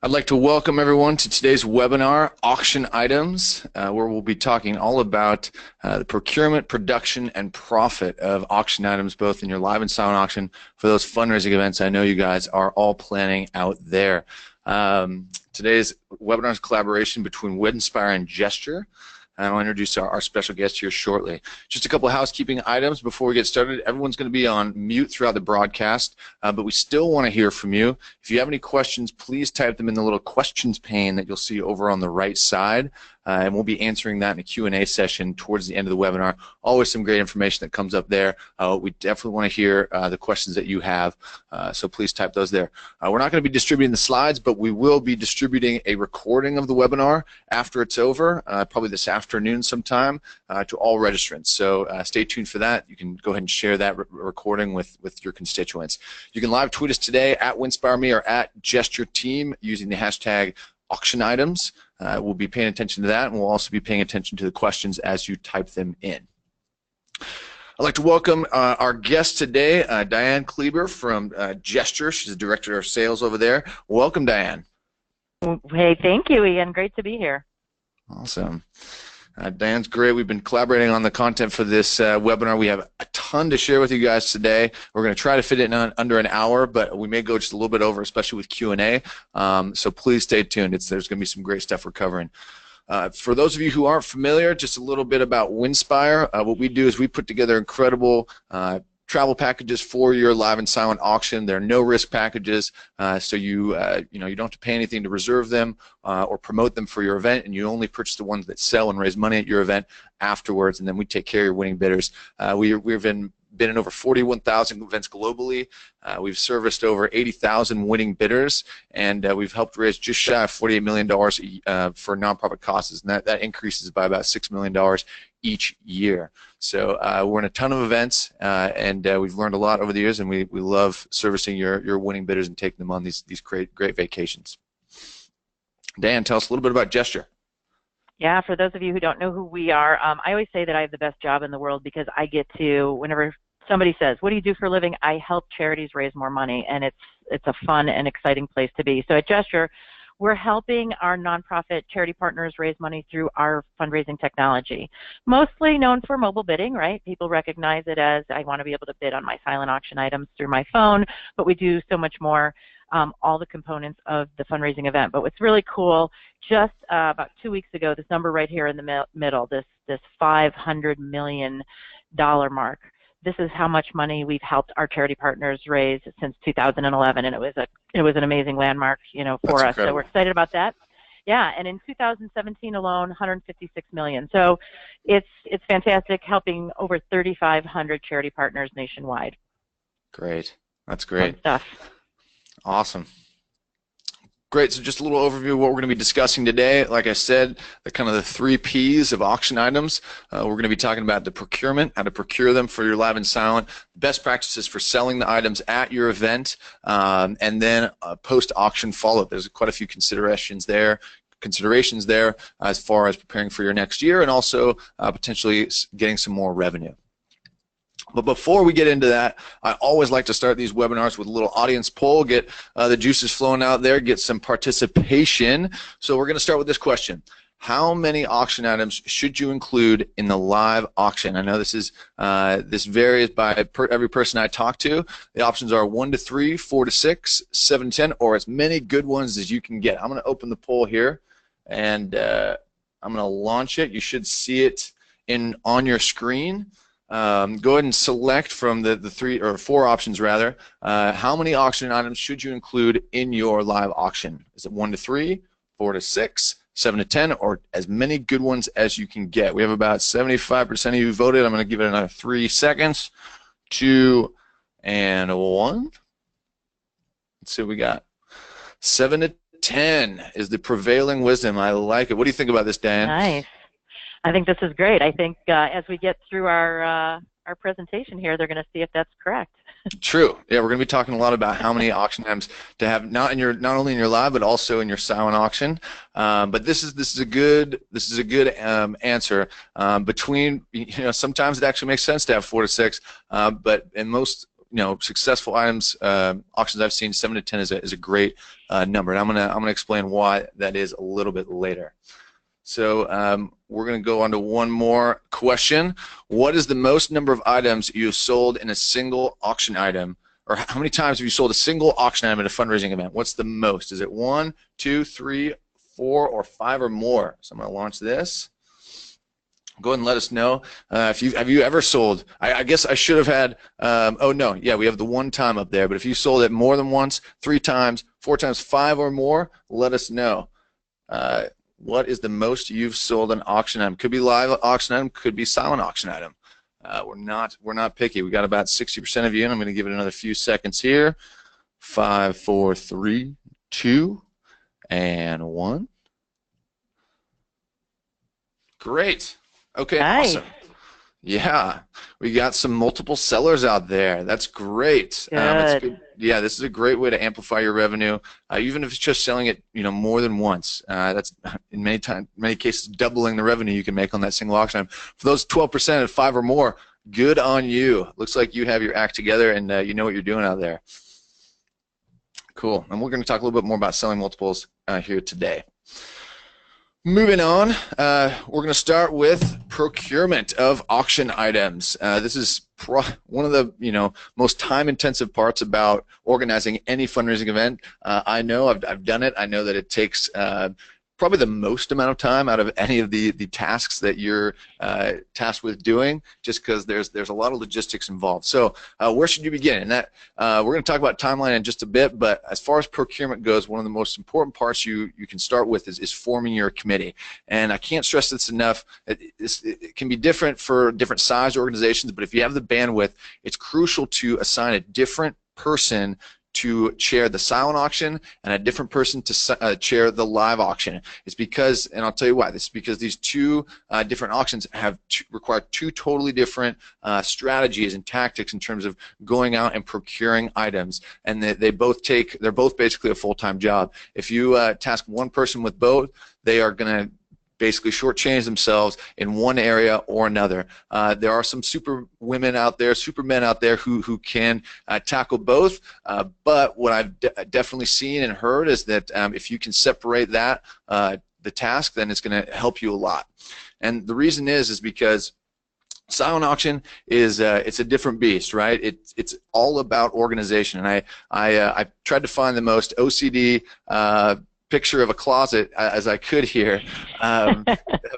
I'd like to welcome everyone to today's webinar, Auction Items, where we'll be talking all about the procurement, production, and profit of auction items, both in your live and silent auction for those fundraising events I know you guys are all planning out there. Today's webinar is a collaboration between Winspire and Gesture. And I'll introduce our special guest here shortly. Just a couple of housekeeping items before we get started. Everyone's going to be on mute throughout the broadcast, but we still want to hear from you. If you have any questions, please type them in the little questions pane that you'll see over on the right side, and we'll be answering that in a Q&A session towards the end of the webinar. Always some great information that comes up there. We definitely want to hear the questions that you have, so please type those there. We're not going to be distributing the slides, but we will be distributing a recording of the webinar after it's over, probably this afternoon sometime, to all registrants. So stay tuned for that. You can go ahead and share that recording with your constituents. You can live tweet us today at WinspireMe or at Gesture Team using the hashtag auction items. We'll be paying attention to that, and we'll also be paying attention to the questions as you type them in. I'd like to welcome our guest today, Dianne Kleber from Gesture. She's the Director of Sales over there. Welcome, Dianne. Hey, thank you, Ian. Great to be here. Awesome. Diane's great. We've been collaborating on the content for this webinar. We have a ton to share with you guys today. We're going to try to fit it in under an hour, but we may go just a little bit over, especially with Q&A. So please stay tuned. There's going to be some great stuff we're covering. For those of you who aren't familiar, just a little bit about Winspire. What we do is we put together incredible travel packages for your live and silent auction. They're no-risk packages, so you don't have to pay anything to reserve them or promote them for your event, and you only purchase the ones that sell and raise money at your event afterwards, and then we take care of your winning bidders. We've been in over 41,000 events globally. We've serviced over 80,000 winning bidders, and we've helped raise just shy of $48 million for nonprofit causes, and that increases by about $6 million each year. So we're in a ton of events, and we've learned a lot over the years, and we love servicing your winning bidders and taking them on these great vacations. Dan, tell us a little bit about Gesture. Yeah, for those of you who don't know who we are, I always say that I have the best job in the world because I get to, whenever somebody says, what do you do for a living? I help charities raise more money, and it's a fun and exciting place to be. So at Gesture, we're helping our nonprofit charity partners raise money through our fundraising technology, mostly known for mobile bidding, right? People recognize it as I want to be able to bid on my silent auction items through my phone, but we do so much more, all the components of the fundraising event. But what's really cool, just about 2 weeks ago, this number right here in the middle, this $500 million mark, this is how much money we've helped our charity partners raise since 2011, and it was an amazing landmark, for That's us. incredible. So we're excited about that. Yeah, and in 2017 alone, 156 million. So it's fantastic, helping over 3,500 charity partners nationwide. Great. That's great. Fun stuff. Awesome. Great, so just a little overview of what we're going to be discussing today. Like I said, the 3 P's of auction items. We're going to be talking about the procurement, how to procure them for your live and silent, best practices for selling the items at your event, and then post-auction follow-up. There's quite a few considerations there as far as preparing for your next year and also potentially getting some more revenue. But before we get into that, I always like to start these webinars with a little audience poll, get the juices flowing out there, get some participation. So we're going to start with this question. How many auction items should you include in the live auction? I know this varies by every person I talk to. The options are 1 to 3, 4 to 6, 7 to 10, or as many good ones as you can get. I'm going to open the poll here, and I'm going to launch it. You should see it on your screen. Go ahead and select from the 3 or 4 options rather. How many auction items should you include in your live auction? Is it 1 to 3, 4 to 6, 7 to 10, or as many good ones as you can get? We have about 75% of you voted. I'm going to give it another 3 seconds. 2 and 1. Let's see what we got. 7 to 10 is the prevailing wisdom. I like it. What do you think about this, Dan? Nice. I think this is great. I think as we get through our presentation here, they're going to see if that's correct. True. Yeah, we're going to be talking a lot about how many auction items to have not only in your live but also in your silent auction. But this is a good answer. Between sometimes it actually makes sense to have 4 to 6, but in most successful items, auctions I've seen, 7 to 10 is a great number, and I'm gonna explain why that is a little bit later. So we're going to go on to one more question. What is the most number of items you have sold in a single auction item? Or how many times have you sold a single auction item at a fundraising event? What's the most? Is it 1, 2, 3, 4, or 5 or more? So I'm going to launch this. Go ahead and let us know. Have you ever sold? I guess I should have had. Oh no, yeah, we have the 1 time up there. But if you sold it more than once, 3 times, 4 times, 5 or more, let us know. What is the most you've sold an auction item? Could be live auction item, could be silent auction item. We're not picky. We got about 60% of you, and I'm going to give it another few seconds here. 5, 4, 3, 2, and 1. Great. Okay, Nice. awesome. Yeah, we got some multiple sellers out there. That's great. It's good. Yeah, this is a great way to amplify your revenue, even if it's just selling it, more than once. That's in many cases doubling the revenue you can make on that single auction item. For those 12% at 5 or more, good on you. Looks like you have your act together and you know what you're doing out there. Cool. And we're going to talk a little bit more about selling multiples here today. Moving on, we're going to start with procurement of auction items. This is one of the most time-intensive parts about organizing any fundraising event. I know I've done it. I know that it takes probably the most amount of time out of any of the tasks that you're tasked with doing, just because there's a lot of logistics involved. So where should you begin? And that we're going to talk about timeline in just a bit, but as far as procurement goes, one of the most important parts you can start with is forming your committee. And I can't stress this enough. It can be different for different size organizations, but if you have the bandwidth, it's crucial to assign a different person to chair the silent auction and a different person to chair the live auction. It's because, and I'll tell you why, this is because these 2 different auctions require 2 totally different strategies and tactics in terms of going out and procuring items, and they're both basically a full-time job. If you task one person with both, they are going to basically shortchange themselves in one area or another. There are some super women out there, super men out there who can tackle both, but what I've definitely seen and heard is that if you can separate that, the task, then it's going to help you a lot. And the reason is because silent auction is it's a different beast, right? It's all about organization, and I tried to find the most OCD picture of a closet as I could here,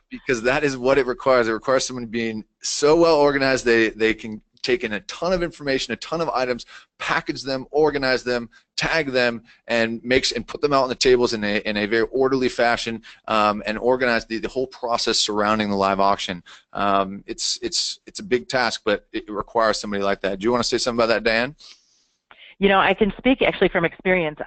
because that is what it requires. It requires someone being so well organized they can take in a ton of information, a ton of items, package them, organize them, tag them, and put them out on the tables in a very orderly fashion, and organize the whole process surrounding the live auction. It's a big task, but it requires somebody like that. Do you want to say something about that, Dianne? I can speak actually from experience.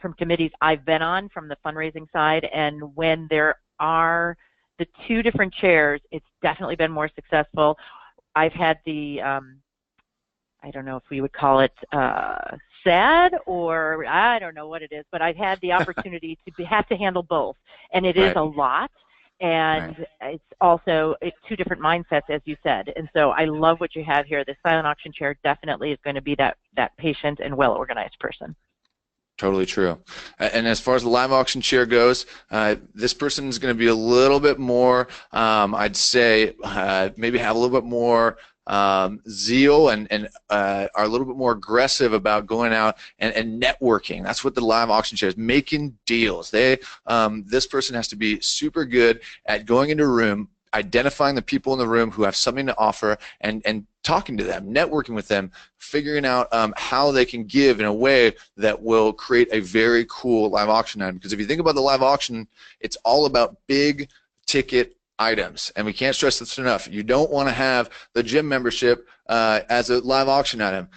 From committees I've been on from the fundraising side, and when there are the 2 different chairs, it's definitely been more successful. I've had the, I don't know if we would call it sad, or I don't know what it is, but I've had the opportunity to have to handle both, and it is a lot. And it's also 2 different mindsets, as you said. And so I love what you have here. The silent auction chair definitely is going to be that patient and well-organized person. Totally true. And as far as the live auction chair goes, this person is going to be a little bit more, I'd say, maybe have a little bit more zeal and are a little bit more aggressive about going out and networking. That's what the live auction chair is, making deals. This person has to be super good at going into a room, identifying the people in the room who have something to offer, and talking to them, networking with them, figuring out how they can give in a way that will create a very cool live auction item. Because if you think about the live auction, it's all about big ticket items, and we can't stress this enough. You don't want to have the gym membership as a live auction item.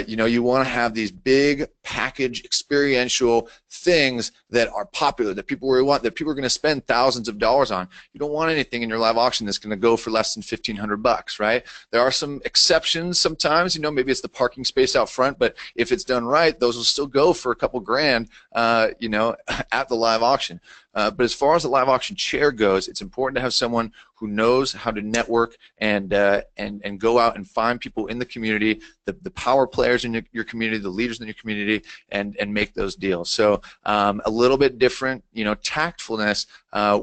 You want to have these big package experiential things that are popular, that people really want, that people are going to spend thousands of dollars on. You don't want anything in your live auction that's going to go for less than $1,500, right? There are some exceptions sometimes. Maybe it's the parking space out front, but if it's done right, those will still go for a couple grand, at the live auction. But as far as the live auction chair goes, it's important to have someone who knows how to network and go out and find people in the community, the power players in your community, the leaders in your community, and make those deals. So a little bit different, tactfulness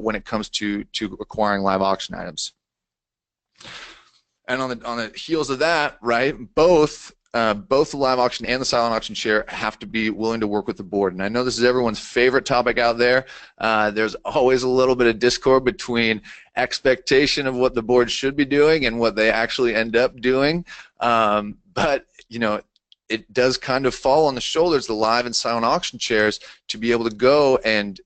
when it comes to acquiring live auction items. And on the heels of that, right, both the live auction and the silent auction share have to be willing to work with the board. And I know this is everyone's favorite topic out there. There's always a little bit of discord between expectation of what the board should be doing and what they actually end up doing. But it does kind of fall on the shoulders of the live and silent auction chairs to be able to go and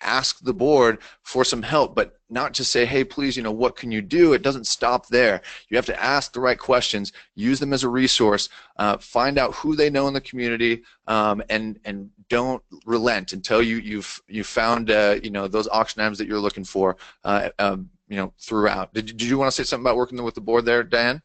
ask the board for some help, but not just say, hey, please, what can you do? It doesn't stop there. You have to ask the right questions, use them as a resource, find out who they know in the community, and don't relent until you've found those auction items that you're looking for throughout. Did you want to say something about working with the board there, Dianne?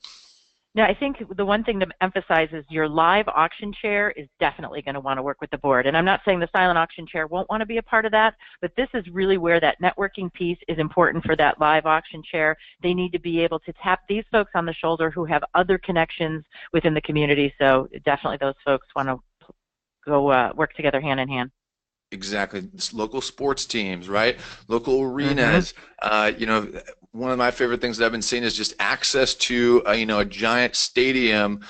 No, I think the one thing to emphasize is your live auction chair is definitely going to want to work with the board. And I'm not saying the silent auction chair won't want to be a part of that, but this is really where that networking piece is important for that live auction chair. They need to be able to tap these folks on the shoulder who have other connections within the community. So definitely those folks want to go work together hand in hand. Exactly. Local sports teams, right? Local arenas. One of my favorite things that I've been seeing is just access to a giant stadium,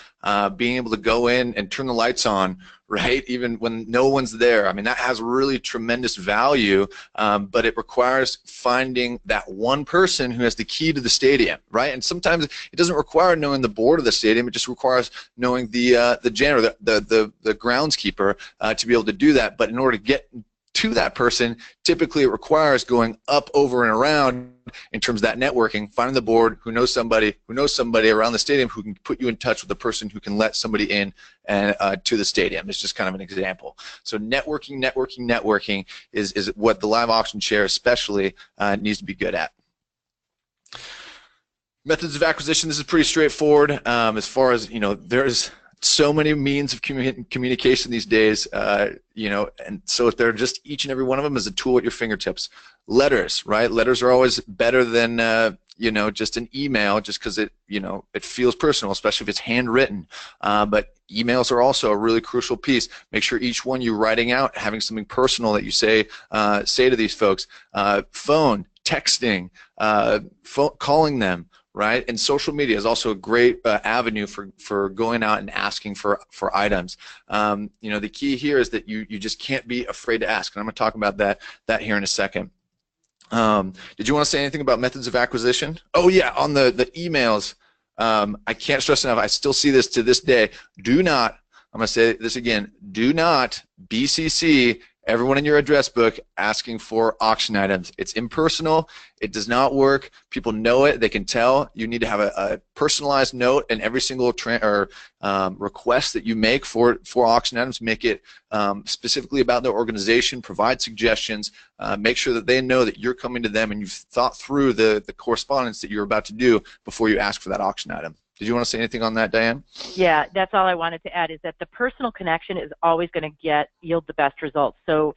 being able to go in and turn the lights on, right? Even when no one's there. I mean, that has really tremendous value, but it requires finding that one person who has the key to the stadium, right? And sometimes it doesn't require knowing the board of the stadium. It just requires knowing the janitor, the groundskeeper, to be able to do that. But in order to get to that person, typically it requires going up, over, and around in terms of that networking, finding the board who knows somebody around the stadium who can put you in touch with the person who can let somebody in and to the stadium. It's just kind of an example. So networking is what the live auction chair especially needs to be good at. Methods of acquisition, this is pretty straightforward. As far as, there's so many means of communication these days, and so if they're just each and every one of them is a tool at your fingertips. Letters, right? Letters are always better than just an email, just because it feels personal, especially if it's handwritten. But emails are also a really crucial piece. Make sure each one you're writing out having something personal that you say to these folks. Phone, texting, calling them. Right, and social media is also a great avenue for going out and asking for items. The key here is that you just can't be afraid to ask, and I'm going to talk about that here in a second. Did you want to say anything about methods of acquisition? Oh yeah, on the emails, I can't stress enough. I still see this to this day. Do not, I'm going to say this again. Do not BCC everyone in your address book asking for auction items. It's impersonal. It does not work. People know it. They can tell. You need to have a personalized note in every single request that you make for auction items. Make it specifically about their organization. Provide suggestions. Make sure that they know that you're coming to them and you've thought through the correspondence that you're about to do before you ask for that auction item. Did you want to say anything on that, Dianne? Yeah, that's all I wanted to add, is that the personal connection is always going to yield the best results. So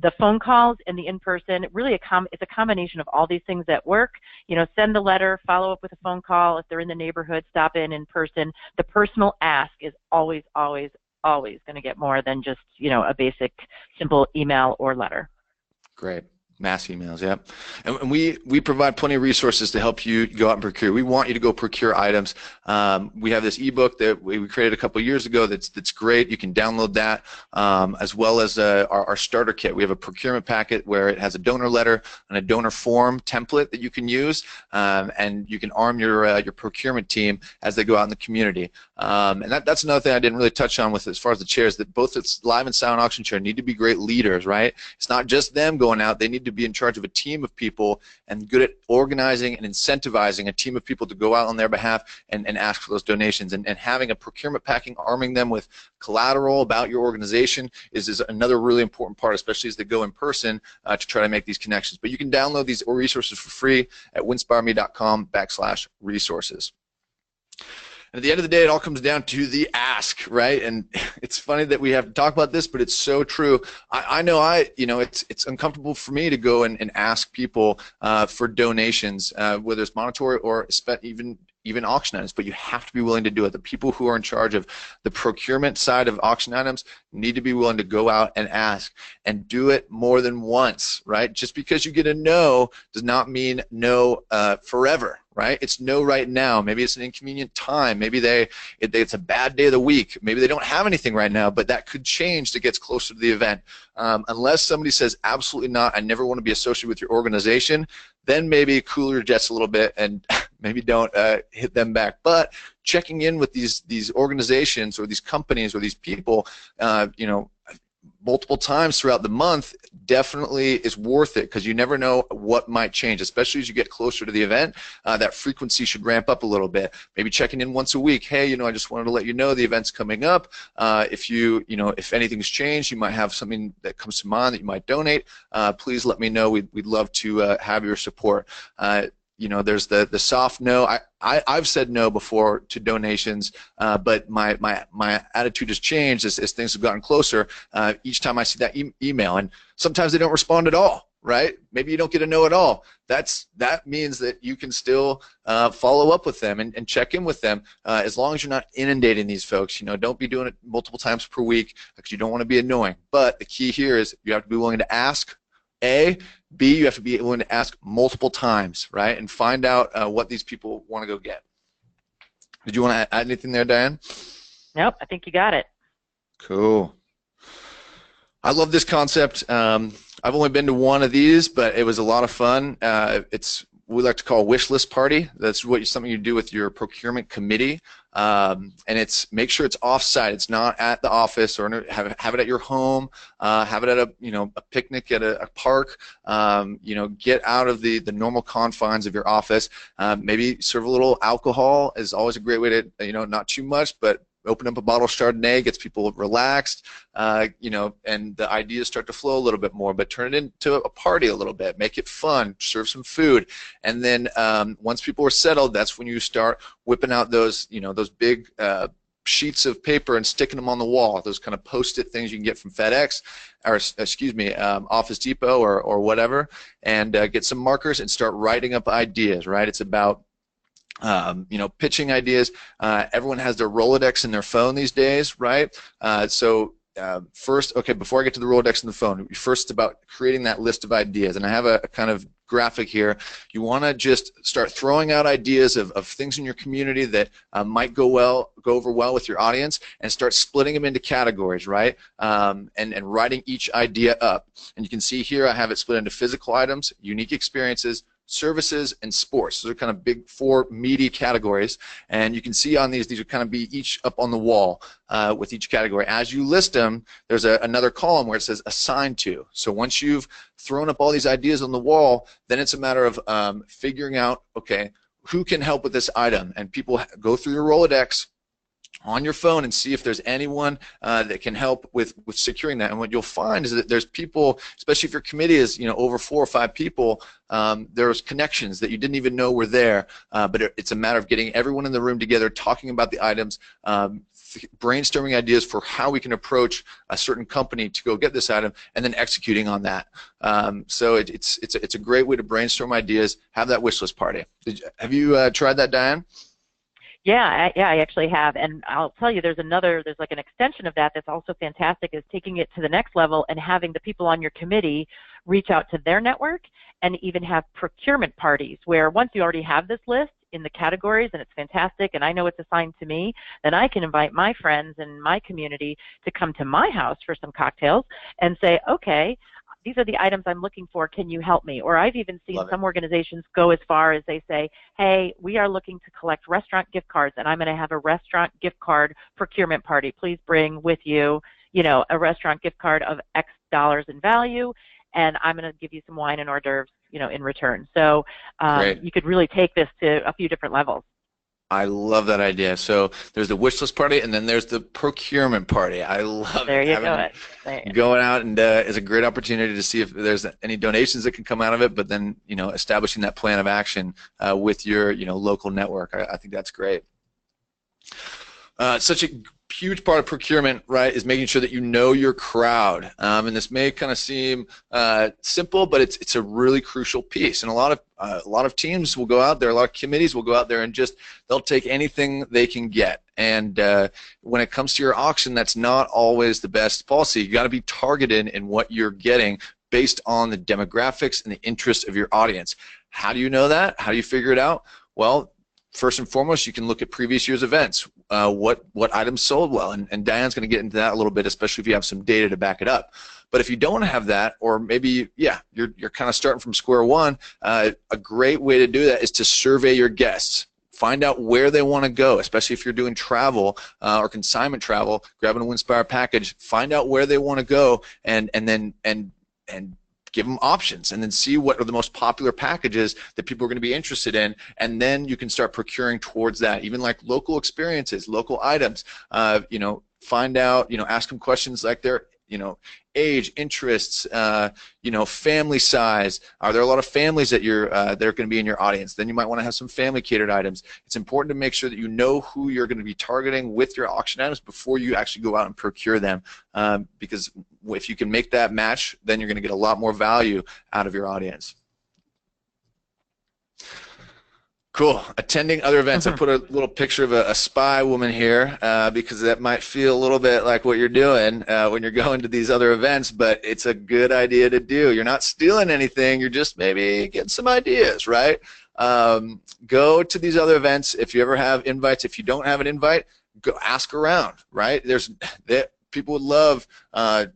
the phone calls and the in-person, really it's a combination of all these things that work. Send the letter, follow up with a phone call. If they're in the neighborhood, stop in person. The personal ask is always going to get more than just, a basic, simple email or letter. Great. Mass emails, yeah. And we provide plenty of resources to help you go out and procure. We want you to go procure items. We have this ebook that we created a couple years ago that's great. You can download that, as well as our starter kit. We have a procurement packet where it has a donor letter and a donor form template that you can use, and you can arm your procurement team as they go out in the community. And that's another thing I didn't really touch on with as far as the chairs, that both its live and silent auction chair need to be great leaders, right? It's not just them going out. They need to be in charge of a team of people and good at organizing and incentivizing a team of people to go out on their behalf and ask for those donations. And having a procurement packing, arming them with collateral about your organization is another really important part, especially as they go in person to try to make these connections. But you can download these resources for free at winspireme.com/resources. And at the end of the day, it all comes down to the ask, right? And it's funny that we have to talk about this, but it's so true. I know it's uncomfortable for me to go and ask people for donations, whether it's monetary or even auction items, but you have to be willing to do it. The people who are in charge of the procurement side of auction items need to be willing to go out and ask and do it more than once, right? Just because you get a no does not mean no forever, right? It's no right now. Maybe it's an inconvenient time. Maybe it's a bad day of the week. Maybe they don't have anything right now, but that could change as it gets closer to the event. Unless somebody says absolutely not, I never want to be associated with your organization, then maybe cool your jets a little bit and maybe don't hit them back. But checking in with these organizations or these companies or these people, multiple times throughout the month definitely is worth it, because you never know what might change, especially as you get closer to the event. That frequency should ramp up a little bit. Maybe checking in once a week. Hey, I just wanted to let you know the event's coming up. If anything's changed, you might have something that comes to mind that you might donate. Please let me know. We'd love to have your support. There's the soft no. I've said no before to donations, but my attitude has changed as things have gotten closer. Each time I see that email, and sometimes they don't respond at all, right? Maybe you don't get a no at all. That means that you can still follow up with them and check in with them, as long as you're not inundating these folks. Don't be doing it multiple times per week, because you don't want to be annoying. But the key here is you have to be willing to ask, A. B, you have to be willing to ask multiple times, right, and find out what these people want to go get. Did you want to add anything there, Dianne? Nope, I think you got it. Cool. I love this concept. I've only been to one of these, but it was a lot of fun. It's what we like to call a wish list party. That's something you do with your procurement committee. And make sure it's off-site. It's not at the office, or have it at your home. Have it at a picnic at a park. Get out of the normal confines of your office. Maybe serve a little alcohol is always a great way to, not too much, but open up a bottle of Chardonnay, gets people relaxed, and the ideas start to flow a little bit more. But turn it into a party a little bit, make it fun, serve some food, and then once people are settled, that's when you start whipping out those big sheets of paper and sticking them on the wall. Those kind of post-it things you can get from FedEx, or Office Depot or whatever, and get some markers and start writing up ideas. Right? It's about pitching ideas. Everyone has their Rolodex in their phone these days, right? First, before I get to the Rolodex in the phone, first it's about creating that list of ideas. And I have a kind of graphic here. You want to just start throwing out ideas of things in your community that might go over well with your audience, and start splitting them into categories, right? And writing each idea up. And you can see here I have it split into physical items, unique experiences, services, and sports. Those are kind of big four meaty categories, and you can see on these would kind of be each up on the wall with each category. As you list them, there's another column where it says assigned to. So once you've thrown up all these ideas on the wall, then it's a matter of figuring out, okay, who can help with this item, and people go through your Rolodex on your phone and see if there's anyone that can help with securing that. And what you'll find is that there's people, especially if your committee is over 4 or 5 people, there's connections that you didn't even know were there. But it's a matter of getting everyone in the room together, talking about the items, brainstorming ideas for how we can approach a certain company to go get this item, and then executing on that. So it's a great way to brainstorm ideas. Have that wish list party. Have you tried that, Dianne? Yeah, I actually have, and I'll tell you, there's like an extension of that that's also fantastic, is taking it to the next level and having the people on your committee reach out to their network, and even have procurement parties where once you already have this list in the categories and it's fantastic and I know it's assigned to me, then I can invite my friends and my community to come to my house for some cocktails and say, okay, these are the items I'm looking for, can you help me? Or I've even seen some organizations go as far as they say, hey, we are looking to collect restaurant gift cards, and I'm going to have a restaurant gift card procurement party. Please bring with you, a restaurant gift card of X dollars in value, and I'm going to give you some wine and hors d'oeuvres, in return. So you could really take this to a few different levels. I love that idea. So there's the wish list party, and then there's the procurement party. I love there it. You go. Going out and is a great opportunity to see if there's any donations that can come out of it, but then establishing that plan of action with your local network. I think that's great. Such a huge part of procurement, right, is making sure that you know your crowd. And this may kind of seem simple, but it's a really crucial piece. And a lot of teams will go out there, a lot of committees will go out there and just they'll take anything they can get. And when it comes to your auction, that's not always the best policy. You got to be targeted in what you're getting based on the demographics and the interests of your audience. How do you know that? How do you figure it out? Well, first and foremost, you can look at previous year's events. What items sold well, and Diane's going to get into that a little bit, especially if you have some data to back it up. But if you don't have that, or maybe, yeah, you're kind of starting from square one, a great way to do that is to survey your guests. Find out where they want to go, especially if you're doing travel or consignment travel, grabbing a Winspire package. Find out where they want to go, and give them options, and then see what are the most popular packages that people are going to be interested in, and then you can start procuring towards that. Even like local experiences, local items, you know, find out, you know, ask them questions like their, you know, age, interests, you know, family size. Are there a lot of families that that are going to be in your audience? Then you might want to have some family catered items. It's important to make sure that you know who you're going to be targeting with your auction items before you actually go out and procure them, because if you can make that match, then you're going to get a lot more value out of your audience. Cool. Attending other events. I put a little picture of a spy woman here because that might feel a little bit like what you're doing when you're going to these other events, but it's a good idea to do. You're not stealing anything. You're just maybe getting some ideas, right? Go to these other events. If you ever have invites, if you don't have an invite, go ask around, right? People would love,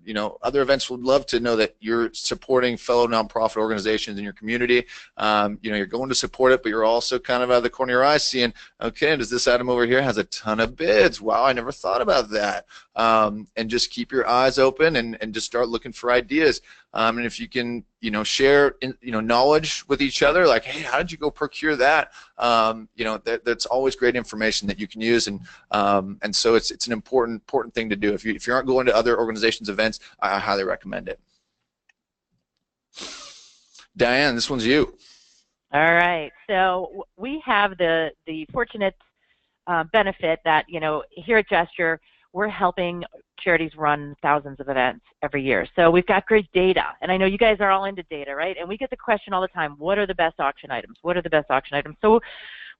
you know, other events would love to know that you're supporting fellow nonprofit organizations in your community. You know, you're going to support it, but you're also kind of out of the corner of your eyes seeing, okay, does this item over here has a ton of bids? Wow, I never thought about that. And just keep your eyes open and just start looking for ideas. And if you can, you know, share, you know, knowledge with each other, like, hey, how did you go procure that? You know, that's always great information that you can use, and so it's an important thing to do. If you aren't going to other organizations' events, I highly recommend it. Diane, this one's you. All right. So we have the fortunate benefit that, you know, here at Gesture, we're helping charities run thousands of events every year. So we've got great data, and I know you guys are all into data, right? And we get the question all the time, what are the best auction items? What are the best auction items? So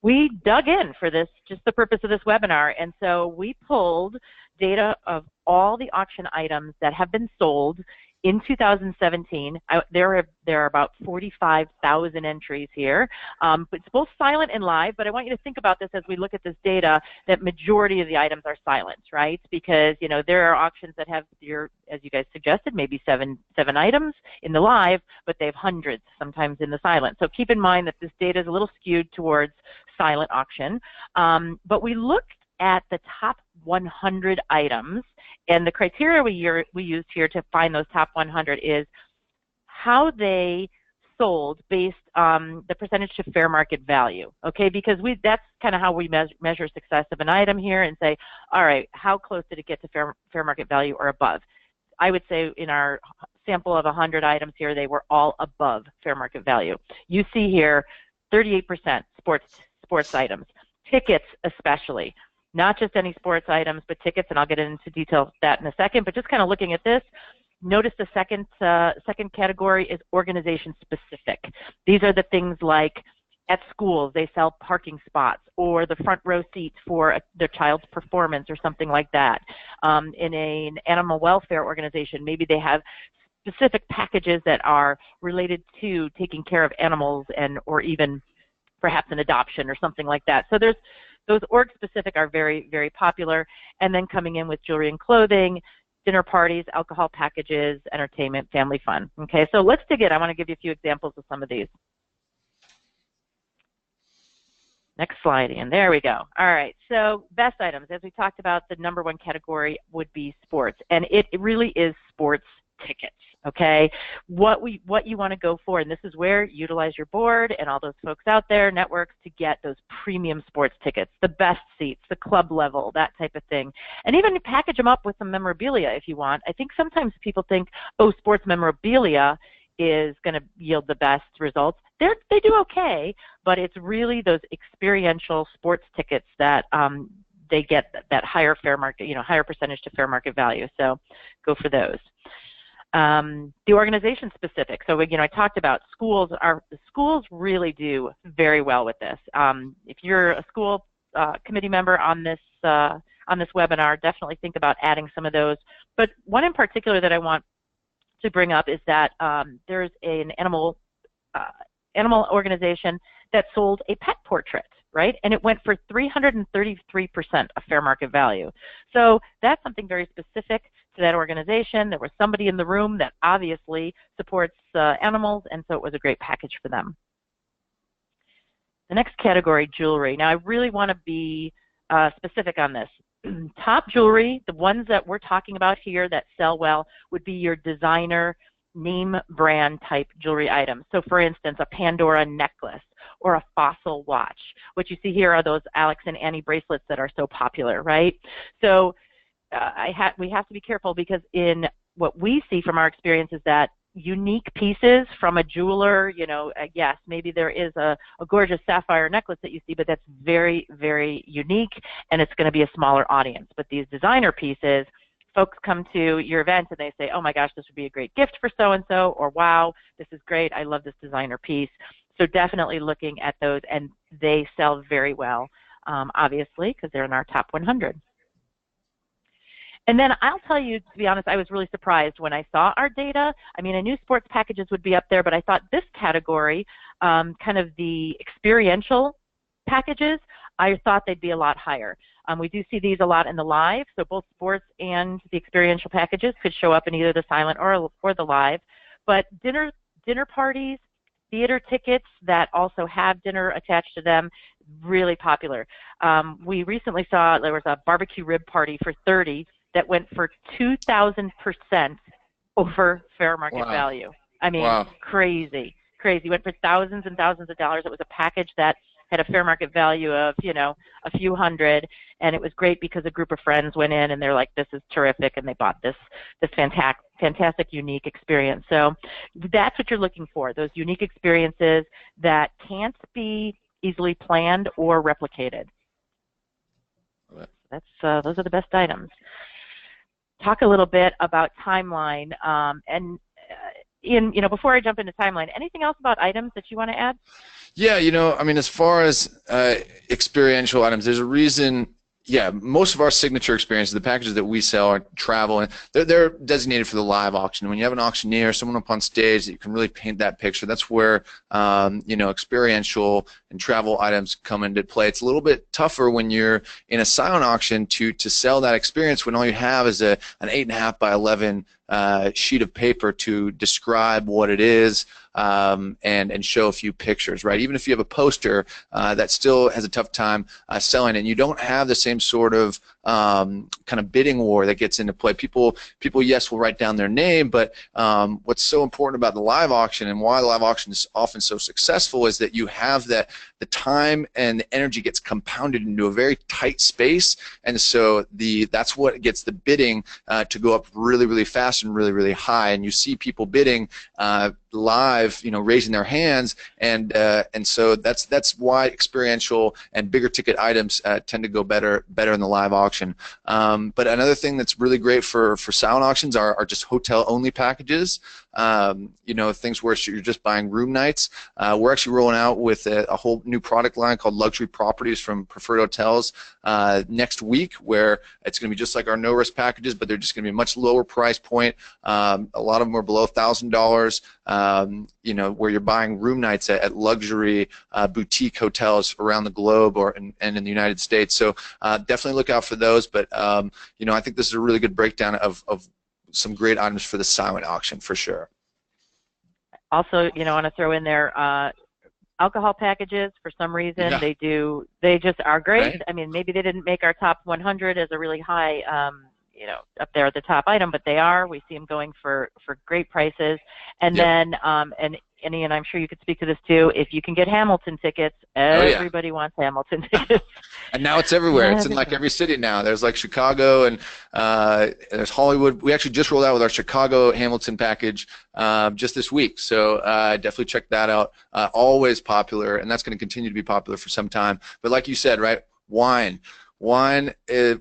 we dug in for this, just the purpose of this webinar, and so we pulled data of all the auction items that have been sold in 2017. There are about 45,000 entries here. But it's both silent and live, but I want you to think about this as we look at this data, that majority of the items are silent, right? Because, you know, there are auctions that have, as you guys suggested, maybe seven items in the live, but they have hundreds sometimes in the silent. So keep in mind that this data is a little skewed towards silent auction. But we looked at the top 100 items, and the criteria we used here to find those top 100 is how they sold based on the percentage to fair market value, okay? Because that's kind of how we measure success of an item here and say, all right, how close did it get to fair market value or above? I would say in our sample of 100 items here, they were all above fair market value. You see here 38% sports items, tickets especially. Not just any sports items, but tickets, and I'll get into detail of that in a second, but just kind of looking at this, notice the second category is organization specific. These are the things like at schools, they sell parking spots or the front row seats for their child's performance or something like that. In an animal welfare organization, maybe they have specific packages that are related to taking care of animals or even perhaps an adoption or something like that. So those org specific are very, very popular. And then coming in with jewelry and clothing, dinner parties, alcohol packages, entertainment, family fun. Okay, so let's dig in. I want to give you a few examples of some of these. Next slide, and there we go. All right, so best items. As we talked about, the #1 category would be sports, and it really is sports tickets. Okay, what you want to go for, and this is where utilize your board and all those folks out there, networks, to get those premium sports tickets, the best seats, the club level, that type of thing, and even package them up with some memorabilia if you want. I think sometimes people think, oh, sports memorabilia is going to yield the best results. They do okay, but it's really those experiential sports tickets that they get that higher fair market, higher percentage to fair market value. So go for those. The organization specific. So I talked about schools. Schools really do very well with this. If you're a school committee member on this webinar, definitely think about adding some of those. But one in particular that I want to bring up is that there's an animal organization that sold a pet portrait, right? And it went for 333% of fair market value. So that's something very specific to that organization. There was somebody in the room that obviously supports animals, and so it was a great package for them. The next category, jewelry. Now, I really want to be specific on this. Top jewelry, the ones that we're talking about here that sell well, would be your designer name brand type jewelry items. So for instance, a Pandora necklace or a Fossil watch. What you see here are those Alex and Annie bracelets that are so popular, right? So we have to be careful, because in what we see from our experience is that unique pieces from a jeweler, yes, maybe there is a gorgeous sapphire necklace that you see, but that's very, very unique, and it's going to be a smaller audience. But these designer pieces, folks come to your event and they say, oh my gosh, this would be a great gift for so-and-so, or wow, this is great, I love this designer piece. So definitely looking at those, and they sell very well, obviously, because they're in our top 100. And then I'll tell you, to be honest, I was really surprised when I saw our data. I mean, I knew sports packages would be up there, but I thought this category, kind of the experiential packages, I thought they'd be a lot higher. We do see these a lot in the live, so both sports and the experiential packages could show up in either the silent or the live. But dinner parties, theater tickets that also have dinner attached to them, really popular. We recently saw there was a barbecue rib party for 30 that went for 2,000% over fair market value. I mean, crazy. Went for thousands and thousands of dollars. It was a package that had a fair market value of, a few hundred, and it was great because a group of friends went in and they're like, this is terrific, and they bought this fantastic, unique experience. So that's what you're looking for, those unique experiences that can't be easily planned or replicated. Those are the best items. Talk a little bit about timeline, before I jump into timeline, anything else about items that you want to add? Yeah, I mean, as far as experiential items, there's a reason. Yeah, most of our signature experiences, the packages that we sell, are travel, and they're designated for the live auction. When you have an auctioneer, someone up on stage that you can really paint that picture, that's where experiential and travel items come into play. It's a little bit tougher when you're in a silent auction to sell that experience when all you have is an 8.5 by 11 sheet of paper to describe what it is. And show a few pictures, right? Even if you have a poster, that still has a tough time selling, and you don't have the same sort of kind of bidding war that gets into play. People, yes, will write down their name, but what's so important about the live auction and why the live auction is often so successful is that you have the time and the energy gets compounded into a very tight space, and so that's what gets the bidding to go up really, really fast and really, really high, and you see people bidding live, raising their hands, and so that's why experiential and bigger ticket items tend to go better in the live auction. But another thing that's really great for silent auctions are just hotel only packages. Things where you're just buying room nights. We're actually rolling out with a whole new product line called Luxury Properties from Preferred Hotels next week, where it's going to be just like our no risk packages, but they're just going to be a much lower price point. A lot of them are below $1,000. Where you're buying room nights at luxury boutique hotels around the globe and in the United States. So definitely look out for those. But I think this is a really good breakdown of some great items for the silent auction for sure. Also, I want to throw in there alcohol packages. For some reason, they just are great. Right. I mean, maybe they didn't make our top 100 as a really high, up there at the top item, but they are. We see them going for great prices. And then, and I'm sure you could speak to this too, if you can get Hamilton tickets, everybody wants Hamilton tickets. And now it's everywhere. It's in like every city now. There's like Chicago and there's Hollywood. We actually just rolled out with our Chicago Hamilton package just this week. So definitely check that out. Always popular, and that's going to continue to be popular for some time. But like you said, right, wine. Wine is,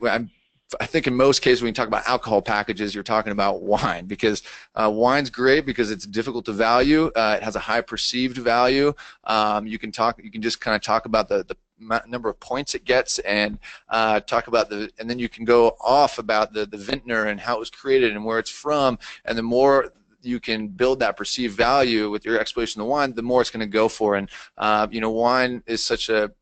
I think in most cases when you talk about alcohol packages, you're talking about wine, because wine's great because it's difficult to value. It has a high perceived value. You can just kind of talk about the number of points it gets, and talk about and then you can go off about the vintner and how it was created and where it's from, and the more you can build that perceived value with your explanation of the wine, the more it's going to go for. And wine is such a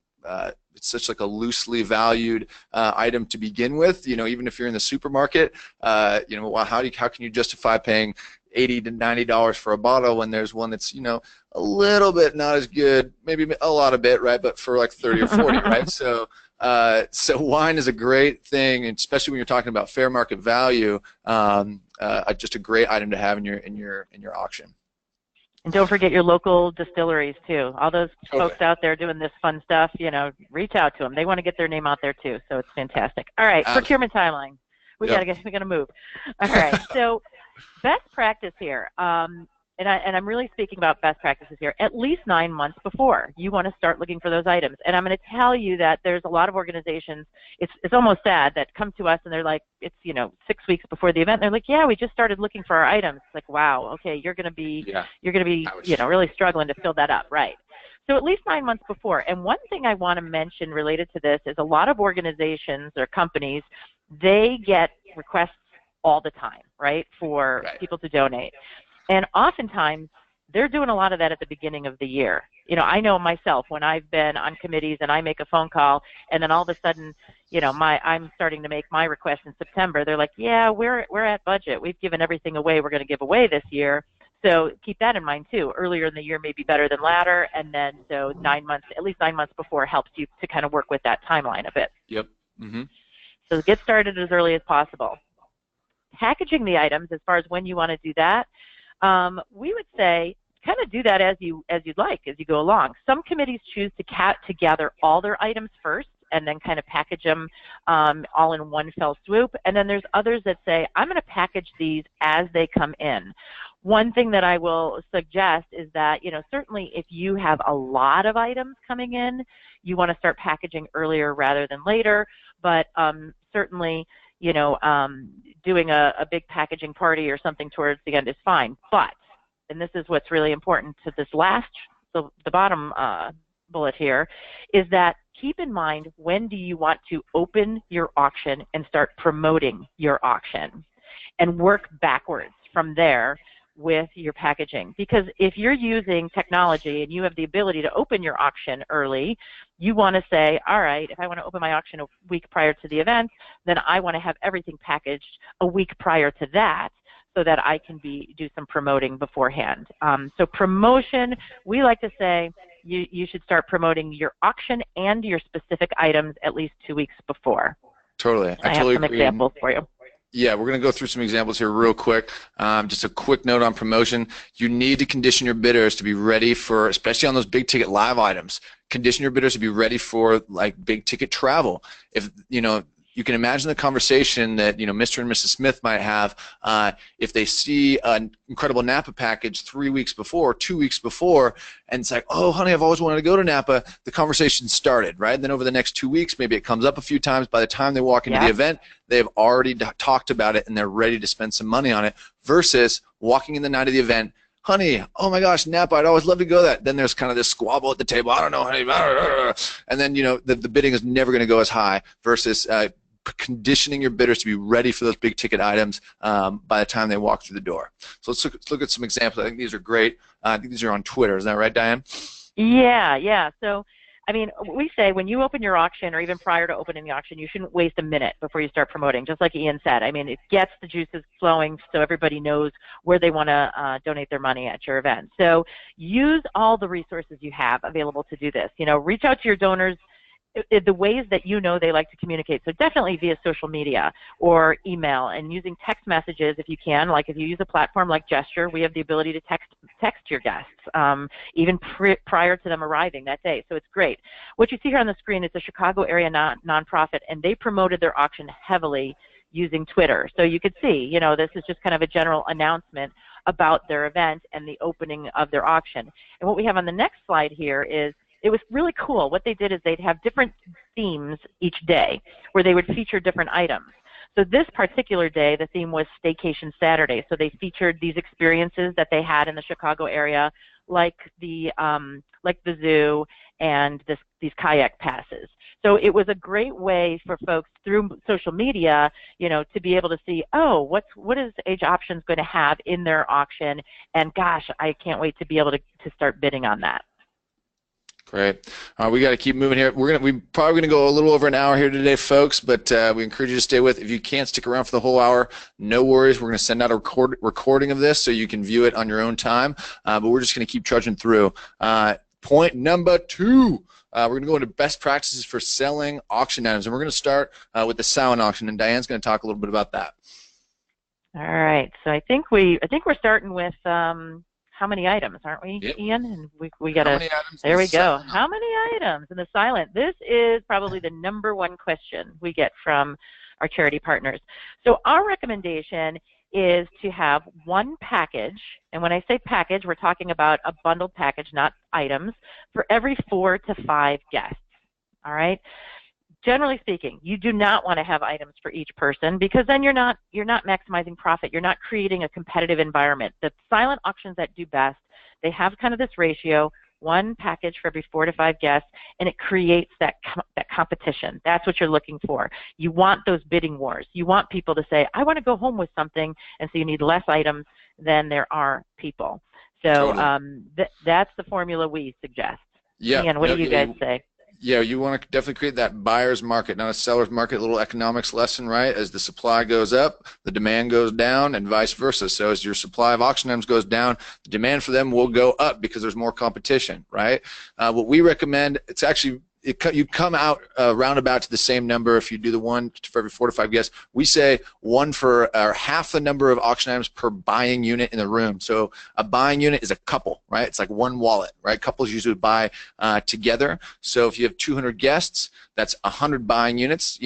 it's such like a loosely valued item to begin with. Even if you're in the supermarket, how can you justify paying $80 to $90 for a bottle when there's one that's a little bit not as good, maybe a lot of bit, right? But for like 30 or 40, right? So wine is a great thing, and especially when you're talking about fair market value, just a great item to have in your auction. And don't forget your local distilleries too. All those folks out there doing this fun stuff, reach out to them. They want to get their name out there too, so it's fantastic. All right, procurement timeline. We gotta move. All right, so best practice here. And I'm really speaking about best practices here, at least 9 months before you want to start looking for those items. And I'm going to tell you that there's a lot of organizations, it's almost sad, that come to us and they're like, it's 6 weeks before the event, and they're like, yeah, we just started looking for our items. It's like, wow, okay, you're going to be really struggling to fill that up, right? So at least 9 months before. And one thing I want to mention related to this is a lot of organizations or companies, they get requests all the time, right, for people to donate. And oftentimes, they're doing a lot of that at the beginning of the year. I know myself, when I've been on committees and I make a phone call, and then all of a sudden, I'm starting to make my request in September. They're like, yeah, we're at budget. We've given everything away we're going to give away this year. So keep that in mind too. Earlier in the year may be better than latter, and then so 9 months, at least 9 months before, helps you to kind of work with that timeline a bit. Yep. Mm-hmm. So get started as early as possible. Packaging the items, as far as when you want to do that, we would say kind of do that as you'd like, as you go along. Some committees choose to gather all their items first and then kind of package them all in one fell swoop. And then there's others that say, I'm going to package these as they come in. One thing that I will suggest is that, certainly if you have a lot of items coming in, you want to start packaging earlier rather than later. But certainly, doing a big packaging party or something towards the end is fine. But, and this is what's really important to this the bottom bullet here, is that keep in mind, when do you want to open your auction and start promoting your auction, and work backwards from there with your packaging. Because if you're using technology and you have the ability to open your auction early, you want to say, all right, if I want to open my auction a week prior to the event, then I want to have everything packaged a week prior to that, so that I can do some promoting beforehand. So promotion, we like to say you should start promoting your auction and your specific items at least 2 weeks before. Totally. I have some examples for you. Yeah, we're going to go through some examples here real quick. Just a quick note on promotion. You need to condition your bidders to be ready for, especially on those big ticket live items, condition your bidders to be ready for like big ticket travel. If, you can imagine the conversation that Mr. and Mrs. Smith might have if they see an incredible Napa package 3 weeks before, 2 weeks before, and it's like, oh, honey, I've always wanted to go to Napa. The conversation started, right? And then over the next 2 weeks, maybe it comes up a few times. By the time they walk into the event, they've already talked about it and they're ready to spend some money on it. Versus walking in the night of the event, honey, oh my gosh, Napa, I'd always love to go that. Then there's kind of this squabble at the table. I don't know, honey. And then the bidding is never going to go as high. Versus conditioning your bidders to be ready for those big ticket items by the time they walk through the door. So let's look at some examples. I think these are great. I think these are on Twitter. Is that right, Diane? Yeah. So, I mean, we say when you open your auction, or even prior to opening the auction, you shouldn't waste a minute before you start promoting, just like Ian said. I mean, it gets the juices flowing so everybody knows where they want to donate their money at your event. So use all the resources you have available to do this. Reach out to your donors the ways that they like to communicate. So definitely via social media or email, and using text messages if you can. Like if you use a platform like Gesture, we have the ability to text your guests even prior to them arriving that day. So it's great. What you see here on the screen is a Chicago area nonprofit, and they promoted their auction heavily using Twitter. So you could see, this is just kind of a general announcement about their event and the opening of their auction. And what we have on the next slide here is it was really cool. What they did is they'd have different themes each day where they would feature different items. So this particular day, the theme was Staycation Saturday. So they featured these experiences that they had in the Chicago area, like the zoo and these kayak passes. So it was a great way for folks through social media, to be able to see, oh, what is Age Options going to have in their auction? And gosh, I can't wait to be able to start bidding on that. Great. We got to keep moving here. We're probably gonna go a little over an hour here today, folks. But we encourage you to stay with. If you can't stick around for the whole hour, no worries. We're gonna send out a recording of this so you can view it on your own time. But we're just gonna keep trudging through. Point number 2. We're going to go into best practices for selling auction items, and we're going to start with the silent auction, and Diane's going to talk a little bit about that. All right. So I think we're starting with how many items, aren't we, Yep. Ian? And we got to. There we go. Silent. How many items in the silent? This is probably the #1 question we get from our charity partners. So our recommendation is to have one package, and when I say package, we're talking about a bundled package, not items, for every 4 to 5 guests. All right. Generally speaking, you do not want to have items for each person, because then you're not maximizing profit. You're not creating a competitive environment. The silent auctions that do best, they have kind of this ratio, one package for every 4 to 5 guests, and it creates that competition. That's what you're looking for. You want those bidding wars. You want people to say, I want to go home with something, and so you need less items than there are people. So totally. That's the formula we suggest. Yeah. Ian, what do you guys say? Yeah, you want to definitely create that buyer's market, not a seller's market. A little economics lesson, right? As the supply goes up, the demand goes down, and vice versa. So as your supply of auction items goes down, the demand for them will go up because there's more competition, right? What we recommend, it's actually, you come out roundabout to the same number if you do the one for every 4 to 5 guests. We say one for half the number of auction items per buying unit in the room. So a buying unit is a couple, right? It's like one wallet, right? Couples usually buy together. So if you have 200 guests, that's 100 buying units,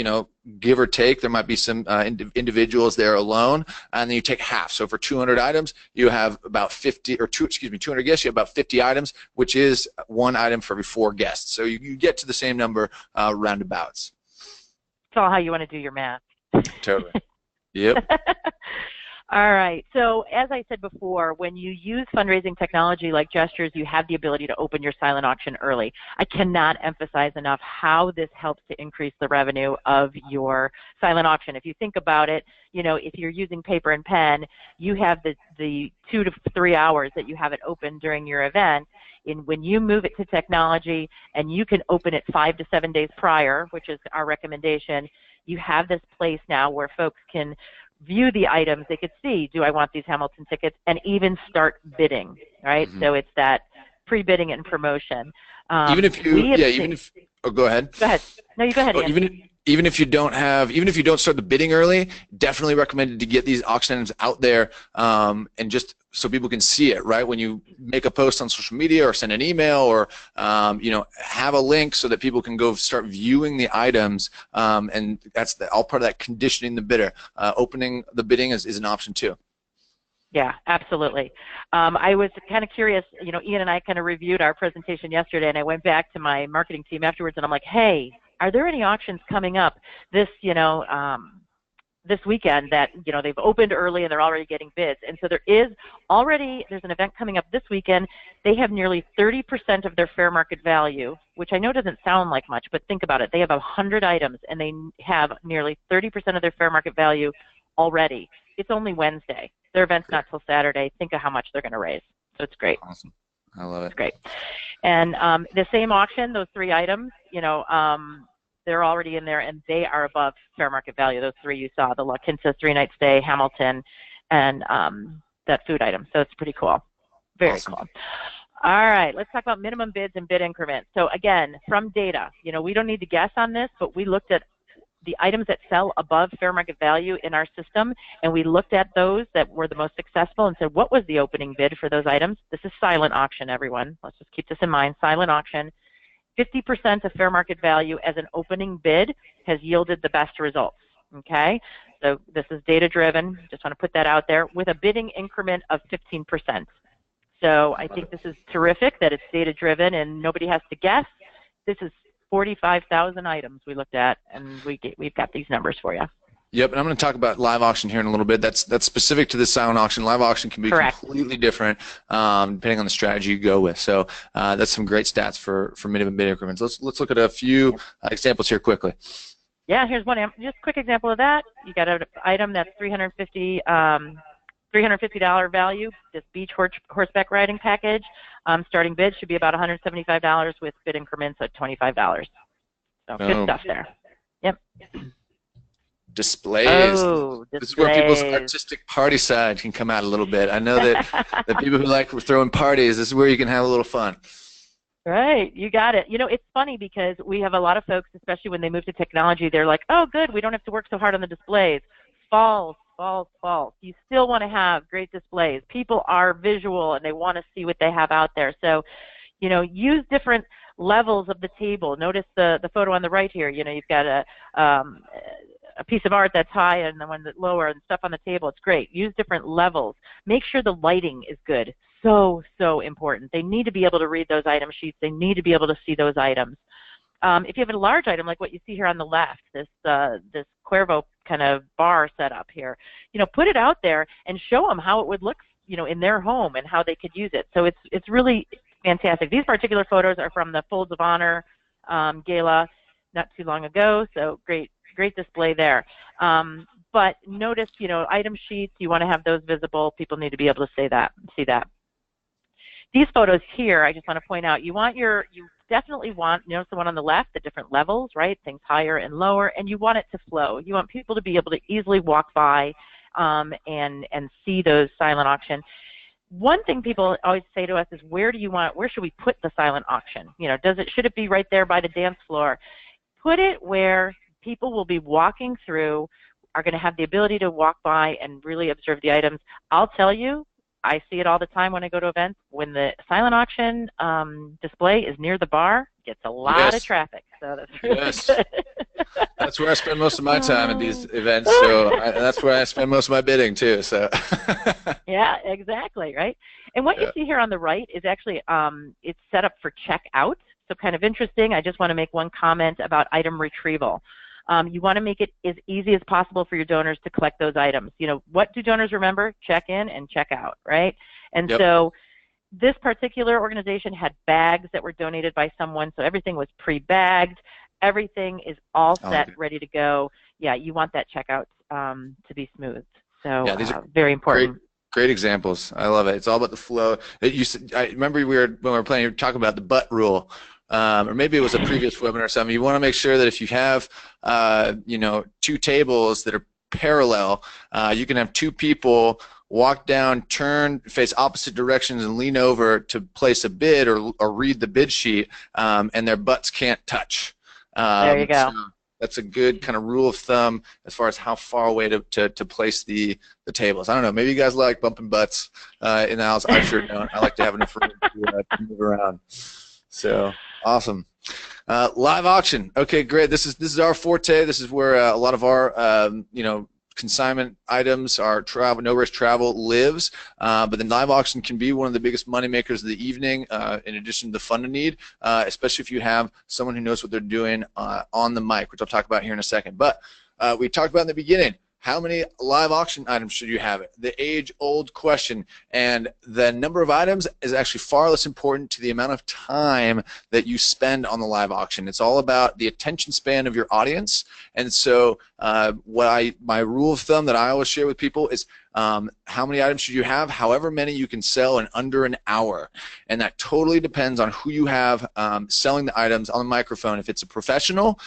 give or take. There might be some individuals there alone, and then you take half. So for 200 items, you have about 200 guests, you have about 50 items, which is one item for every 4 guests. So you get to the same number roundabouts. It's all how you want to do your math. Totally. Yep. All right. So as I said before, when you use fundraising technology like gestures, you have the ability to open your silent auction early. I cannot emphasize enough how this helps to increase the revenue of your silent auction. If you think about it, if you're using paper and pen, you have the 2 to 3 hours that you have it open during your event. And when you move it to technology and you can open it 5 to 7 days prior, which is our recommendation, you have this place now where folks can view the items. They could see, do I want these Hamilton tickets, and even start bidding, right? Mm-hmm. So it's that pre-bidding and promotion. Even if oh, go ahead. Go ahead. No, you go ahead. Even if you don't start the bidding early, definitely recommended to get these auction items out there, and just so people can see it, right? When you make a post on social media or send an email or have a link so that people can go start viewing the items, and that's all part of that conditioning the bidder. Opening the bidding is an option too. Yeah, absolutely. I was kind of curious, Ian and I kind of reviewed our presentation yesterday, and I went back to my marketing team afterwards, and I'm like, hey, are there any auctions coming up this weekend that, they've opened early and they're already getting bids? And so there's an event coming up this weekend. They have nearly 30% of their fair market value, which I know doesn't sound like much, but think about it. They have 100 items and they have nearly 30% of their fair market value already. It's only Wednesday. Their event's not till Saturday. Think of how much they're going to raise. So it's great. Awesome. I love it. It's great. And the same auction, those 3 items, they're already in there, and they are above fair market value. Those 3 you saw, the La Quinta 3-night stay, Hamilton, and that food item. So it's pretty cool. Very awesome. Cool. All right, let's talk about minimum bids and bid increments. So again, from data, we don't need to guess on this, but we looked at the items that sell above fair market value in our system, and we looked at those that were the most successful and said, what was the opening bid for those items? This is silent auction, everyone. Let's just keep this in mind. Silent auction. 50% of fair market value as an opening bid has yielded the best results, okay? So this is data-driven. Just want to put that out there with a bidding increment of 15%. So I think this is terrific that it's data-driven and nobody has to guess. This is 45,000 items we looked at, and we've got these numbers for you. Yep, and I'm going to talk about live auction here in a little bit. That's specific to this silent auction. Live auction can be Correct. completely different depending on the strategy you go with. So that's some great stats for minimum bid increments. Let's look at a few examples here quickly. Yeah, here's one. Just a quick example of that. You got an item that's $350 value. This beach horseback riding package. Starting bid should be about $175 with bid increments at $25. So good stuff there. Yep. Displays. Oh, displays. This is where people's artistic party side can come out a little bit. I know that the people who like throwing parties, this is where you can have a little fun. Right, you got it. You know, it's funny because we have a lot of folks, especially when they move to technology, they're like, oh, good, we don't have to work so hard on the displays. False. You still want to have great displays. People are visual and they want to see what they have out there. So, you know, use different levels of the table. Notice the photo on the right here. You know, you've got a piece of art that's high and the one that's lower and stuff on the table. It's great. Use different levels. Make sure the lighting is good. So important. They need to be able to read those item sheets. They need to be able to see those items. If you have a large item like what you see here on the left, this Cuervo kind of bar setup here, you know, put it out there and show them how it would look, you know, in their home and how they could use it. So it's really fantastic. These particular photos are from the Folds of Honor gala not too long ago. So great display there. But notice, you know, item sheets, you want to have those visible. People need to be able to see that. These photos here, I just want to point out, you definitely want, notice the one on the left, the different levels, right? Things higher and lower, and you want it to flow. You want people to be able to easily walk by and see those silent auction. One thing people always say to us is, where should we put the silent auction? You know, should it be right there by the dance floor? Put it where people will be walking through, are going to have the ability to walk by and really observe the items. I'll tell you, I see it all the time when I go to events. When the silent auction display is near the bar, it gets a lot of traffic. So that's really good. That's where I spend most of my time at these events. So that's where I spend most of my bidding too. So. Yeah, exactly, right? And what you see here on the right is actually it's set up for checkout. So kind of interesting. I just want to make one comment about item retrieval. You want to make it as easy as possible for your donors to collect those items. You know, what do donors remember? Check in and check out, right? And so this particular organization had bags that were donated by someone, so everything was pre-bagged. Everything is all set, ready to go. Yeah, you want that checkout to be smooth. So these are very important. Great examples. I love it. It's all about the flow. I remember when we were playing, you were talking about the butt rule. Or maybe it was a previous webinar or something. You want to make sure that if you have, you know, two tables that are parallel, you can have two people walk down, turn, face opposite directions, and lean over to place a bid or read the bid sheet, and their butts can't touch. There you go. So that's a good kind of rule of thumb as far as how far away to place the tables. I don't know. Maybe you guys like bumping butts in the house. I sure don't. I like to have enough room to move around. So awesome. Live auction. Okay, great. This is our forte. This is where a lot of our you know, consignment items, our travel, no risk travel lives. But then live auction can be one of the biggest money makers of the evening. In addition to the fun to need, especially if you have someone who knows what they're doing on the mic, which I'll talk about here in a second. But we talked about in the beginning. How many live auction items should you have? The age-old question. And the number of items is actually far less important to the amount of time that you spend on the live auction. It's all about the attention span of your audience. And so my rule of thumb that I always share with people is how many items should you have? However many you can sell in under an hour. And that totally depends on who you have selling the items on the microphone. If it's a professional,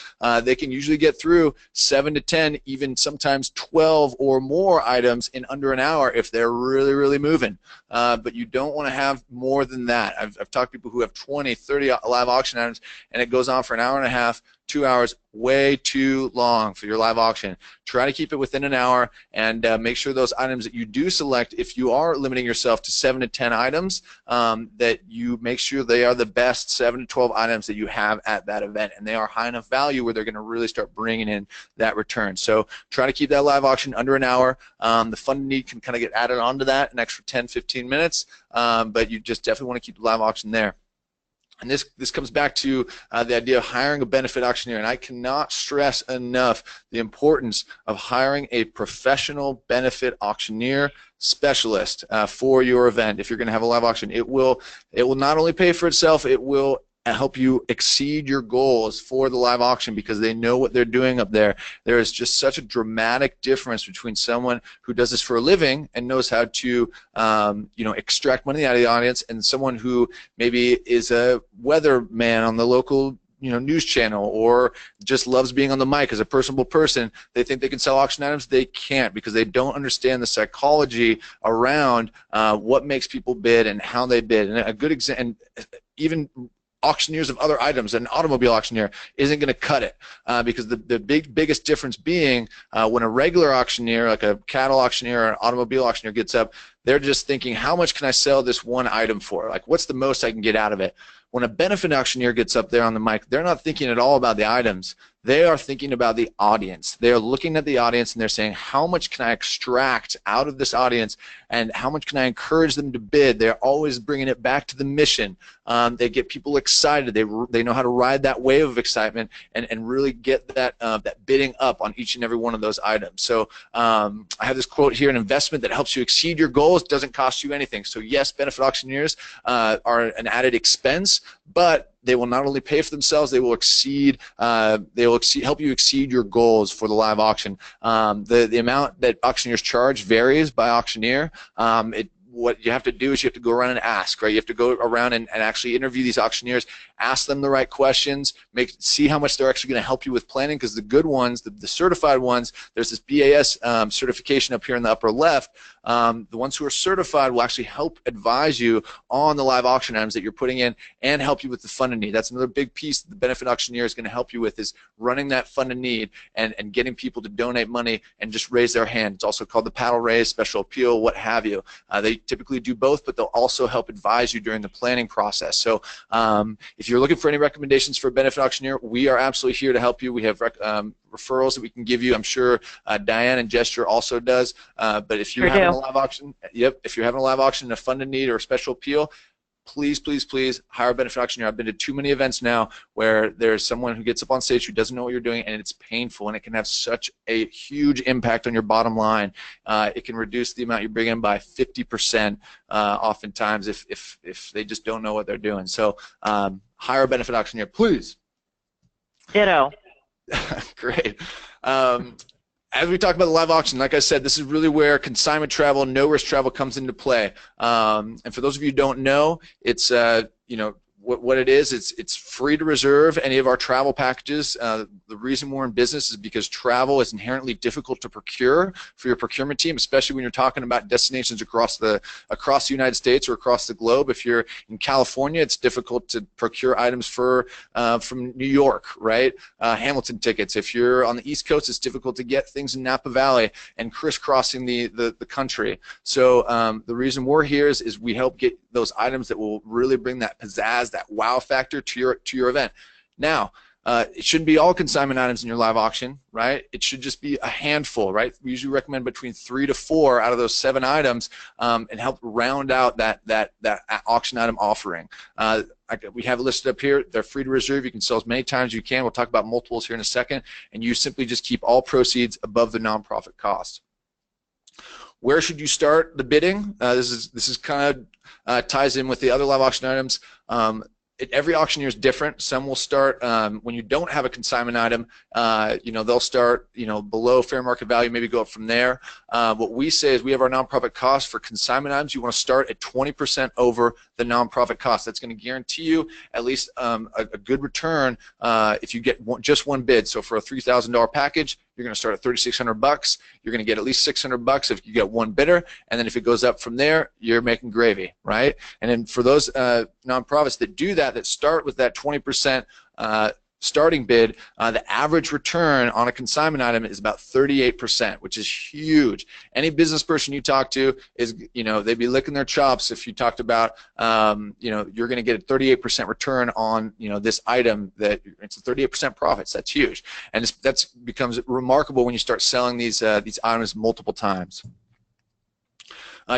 they can usually get through 7 to 10, even sometimes 12 or more items in under an hour if they're really, really moving. But you don't want to have more than that. I've talked to people who have 20, 30 live auction items, and it goes on for an hour and a half, 2 hours, way too long for your live auction. Try to keep it within an hour, and make sure those items that you do select, if you are limiting yourself to 7 to 10 items, that you make sure they are the best 7 to 12 items that you have at that event, and they are high enough value where they're going to really start bringing in that return. So try to keep that live auction under an hour. The funding need can kind of get added onto that, an extra 10, 15 minutes, but you just definitely want to keep the live auction there. And this comes back to the idea of hiring a benefit auctioneer, and I cannot stress enough the importance of hiring a professional benefit auctioneer specialist for your event. If you're going to have a live auction, it will not only pay for itself, it will help you exceed your goals for the live auction, because they know what they're doing up there. There is just such a dramatic difference between someone who does this for a living and knows how to extract money out of the audience, and someone who maybe is a weatherman on the local news channel, or just loves being on the mic as a personable person. They think they can sell auction items. They can't, because they don't understand the psychology around what makes people bid and how they bid. And a good example, and even auctioneers of other items, an automobile auctioneer isn't going to cut it, because the biggest difference being when a regular auctioneer, like a cattle auctioneer or an automobile auctioneer, gets up, they're just thinking, how much can I sell this one item for? Like, what's the most I can get out of it? When a benefit auctioneer gets up there on the mic, they're not thinking at all about the items. They are thinking about the audience. They are looking at the audience and they're saying, how much can I extract out of this audience, and how much can I encourage them to bid? They're always bringing it back to the mission. They get people excited. They know how to ride that wave of excitement and really get that bidding up on each and every one of those items. So I have this quote here: an investment that helps you exceed your goals doesn't cost you anything. So yes, benefit auctioneers are an added expense, but they will not only pay for themselves, they will help you exceed your goals for the live auction. The amount that auctioneers charge varies by auctioneer. What you have to do is you have to go around and ask, right? You have to go around and actually interview these auctioneers, ask them the right questions, see how much they're actually going to help you with planning, because the good ones, the certified ones, there's this BAS certification up here in the upper left. The ones who are certified will actually help advise you on the live auction items that you're putting in and help you with the fund and need. That's another big piece that the benefit auctioneer is going to help you with, is running that fund and need and getting people to donate money and just raise their hand. It's also called the paddle raise, special appeal, what have you. They typically do both, but they'll also help advise you during the planning process. So if you're looking for any recommendations for a benefit auctioneer, we are absolutely here to help you. We have referrals that we can give you. I'm sure Dianne and Gesture also does. But if you're having a live auction, if you're having a live auction and a fund and need or a special appeal, please, please, please hire a benefit auctioneer. I've been to too many events now where there's someone who gets up on stage who doesn't know what you're doing, and it's painful, and it can have such a huge impact on your bottom line. It can reduce the amount you bring in by 50% oftentimes if they just don't know what they're doing. So hire a benefit auctioneer, please. Ditto. Great. As we talk about the live auction, like I said, this is really where consignment travel, no-risk travel comes into play. And for those of you who don't know, it's what it is. It's free to reserve any of our travel packages. The reason we're in business is because travel is inherently difficult to procure for your procurement team, especially when you're talking about destinations across the United States or across the globe. If you're in California, it's difficult to procure items from New York, right? Hamilton tickets. If you're on the East Coast, it's difficult to get things in Napa Valley and crisscrossing the country. So the reason we're here is we help get those items that will really bring that pizzazz, that wow factor to your event. Now, it shouldn't be all consignment items in your live auction, right? It should just be a handful, right? We usually recommend between 3 to 4 out of those 7 items, and help round out that auction item offering. We have it listed up here. They're free to reserve. You can sell as many times as you can. We'll talk about multiples here in a second, and you simply just keep all proceeds above the nonprofit cost. Where should you start the bidding? This is kind of ties in with the other live auction items. Every auctioneer is different. Some will start when you don't have a consignment item. They'll start below fair market value, maybe go up from there. What we say is we have our nonprofit cost for consignment items. You want to start at 20% over the nonprofit cost. That's going to guarantee you at least a good return if you get just one bid. So for a $3,000 package, you're going to start at $3,600. You're going to get at least $600 if you get one bidder, and then if it goes up from there, you're making gravy, right? And then for those nonprofits that do that start with that 20% starting bid, the average return on a consignment item is about 38%, which is huge. Any business person you talk to is, they'd be licking their chops if you talked about, you're going to get a 38% return on, this item that it's a 38% profits. That's huge, and that becomes remarkable when you start selling these items multiple times.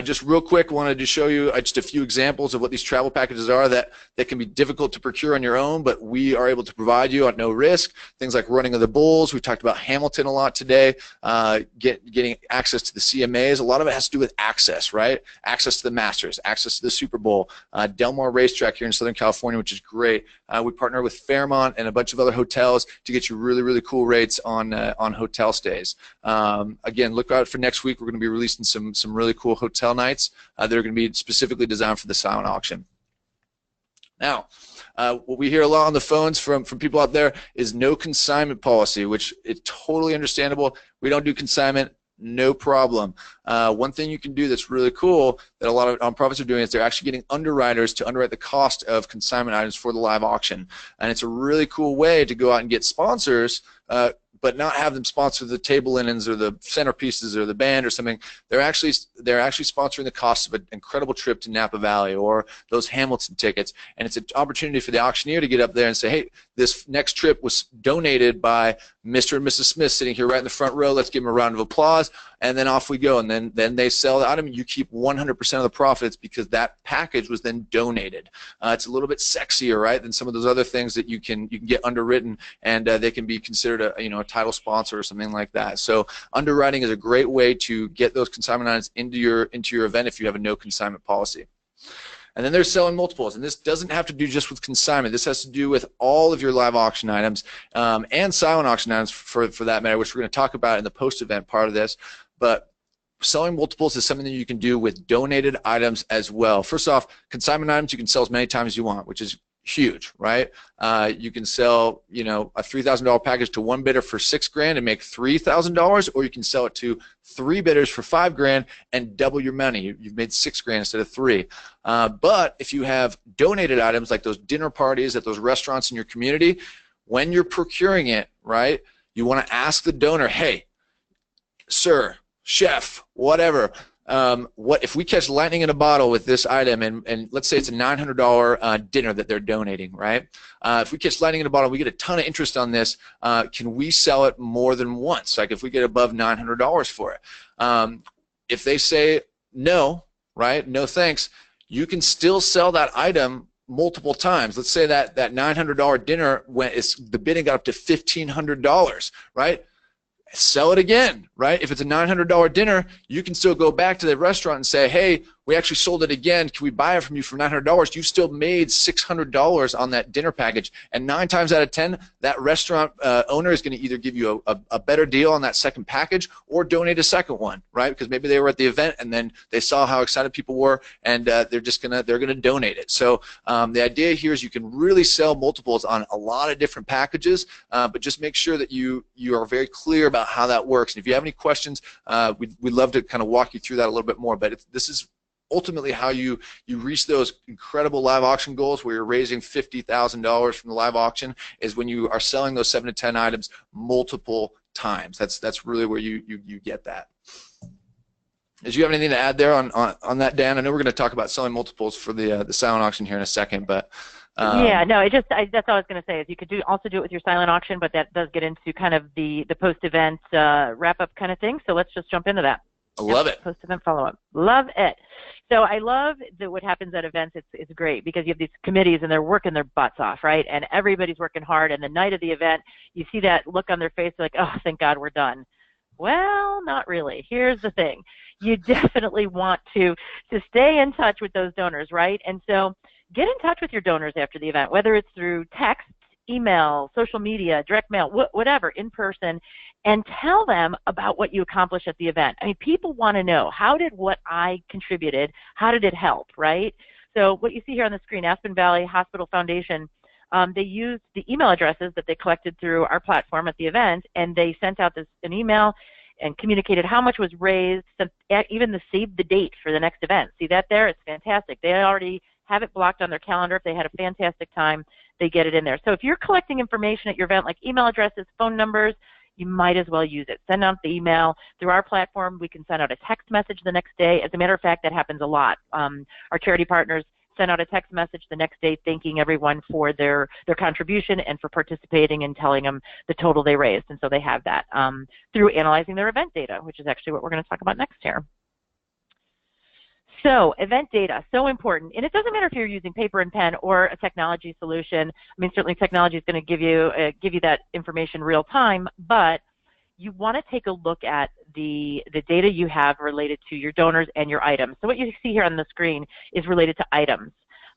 Just real quick, wanted to show you just a few examples of what these travel packages are that can be difficult to procure on your own, but we are able to provide you at no risk. Things like running of the bulls. We talked about Hamilton a lot today. Getting access to the CMAs. A lot of it has to do with access, right? Access to the Masters, access to the Super Bowl. Del Mar Racetrack here in Southern California, which is great. We partner with Fairmont and a bunch of other hotels to get you really, really cool rates on hotel stays. Again, look out for next week. We're going to be releasing some really cool hotel nights that are going to be specifically designed for the silent auction. Now, what we hear a lot on the phones from people out there is no consignment policy, which is totally understandable. We don't do consignment, no problem. One thing you can do that's really cool that a lot of nonprofits are doing is they're actually getting underwriters to underwrite the cost of consignment items for the live auction, and it's a really cool way to go out and get sponsors, but not have them sponsor the table linens or the centerpieces or the band or something. They're actually sponsoring the cost of an incredible trip to Napa Valley or those Hamilton tickets, and it's an opportunity for the auctioneer to get up there and say, hey, this next trip was donated by Mr. and Mrs. Smith sitting here right in the front row. Let's give them a round of applause, and then off we go. And then they sell the item. You keep 100% of the profits because that package was then donated. It's a little bit sexier, right, than some of those other things that you can get underwritten, and they can be considered a title sponsor or something like that. So underwriting is a great way to get those consignment items into your event if you have a no consignment policy. And then there's selling multiples, and this doesn't have to do just with consignment. This has to do with all of your live auction items and silent auction items for that matter, which we're going to talk about in the post-event part of this. But selling multiples is something that you can do with donated items as well. First off, consignment items you can sell as many times as you want, which is huge, right? You can sell, a $3,000 package to one bidder for $6,000 and make $3,000, or you can sell it to 3 bidders for $5,000 and double your money. You've made $6,000 instead of 3. But if you have donated items like those dinner parties at those restaurants in your community, when you're procuring it, right, you want to ask the donor, hey, sir, chef, whatever, what if we catch lightning in a bottle with this item, and let's say it's a $900 dinner that they're donating, right? If we catch lightning in a bottle, we get a ton of interest on this. Can we sell it more than once? Like if we get above $900 for it. If they say no, right, no thanks, you can still sell that item multiple times. Let's say that $900 dinner the bidding got up to $1,500, right? Sell it again, right? If it's a $900 dinner, you can still go back to the restaurant and say, hey, we actually sold it again. Can we buy it from you for $900? You've still made $600 on that dinner package. And 9 times out of 10, that restaurant owner is going to either give you a better deal on that second package or donate a second one, right? Because maybe they were at the event and then they saw how excited people were, and they're gonna donate it. So the idea here is you can really sell multiples on a lot of different packages, but just make sure that you are very clear about how that works. And if you have any questions, we'd love to kind of walk you through that a little bit more. But this is ultimately how you reach those incredible live auction goals where you're raising $50,000 from the live auction, is when you are selling those 7 to 10 items multiple times. That's really where you get that. Did you have anything to add there on that, Dan? I know we're going to talk about selling multiples for the silent auction here in a second, but yeah, no, that's all I was going to say is you could also do it with your silent auction, but that does get into kind of the post-event wrap-up kind of thing. So let's just jump into that. I love it. Post-event follow-up. Love it. So I love that what happens at events. It's great because you have these committees and they're working their butts off, right? And everybody's working hard. And the night of the event, you see that look on their face, like, oh, thank God we're done. Well, not really. Here's the thing. You definitely want to stay in touch with those donors, right? And so get in touch with your donors after the event, whether it's through text, email, social media, direct mail, whatever, in person, and tell them about what you accomplished at the event. I mean, people want to know, how did what I contributed, how did it help, right? So what you see here on the screen, Aspen Valley Hospital Foundation, they used the email addresses that they collected through our platform at the event, and they sent out an email and communicated how much was raised, even the save the date for the next event. See that there? It's fantastic. They already have it blocked on their calendar. If they had a fantastic time, they get it in there. So if you're collecting information at your event, like email addresses, phone numbers, you might as well use it. Send out the email. Through our platform, we can send out a text message the next day. As a matter of fact, that happens a lot. Our charity partners send out a text message the next day thanking everyone for their contribution and for participating and telling them the total they raised. And so they have that through analyzing their event data, which is actually what we're going to talk about next here. So event data, so important. And it doesn't matter if you're using paper and pen or a technology solution. I mean, certainly technology is going to give you that information real time, but you want to take a look at the data you have related to your donors and your items. So what you see here on the screen is related to items.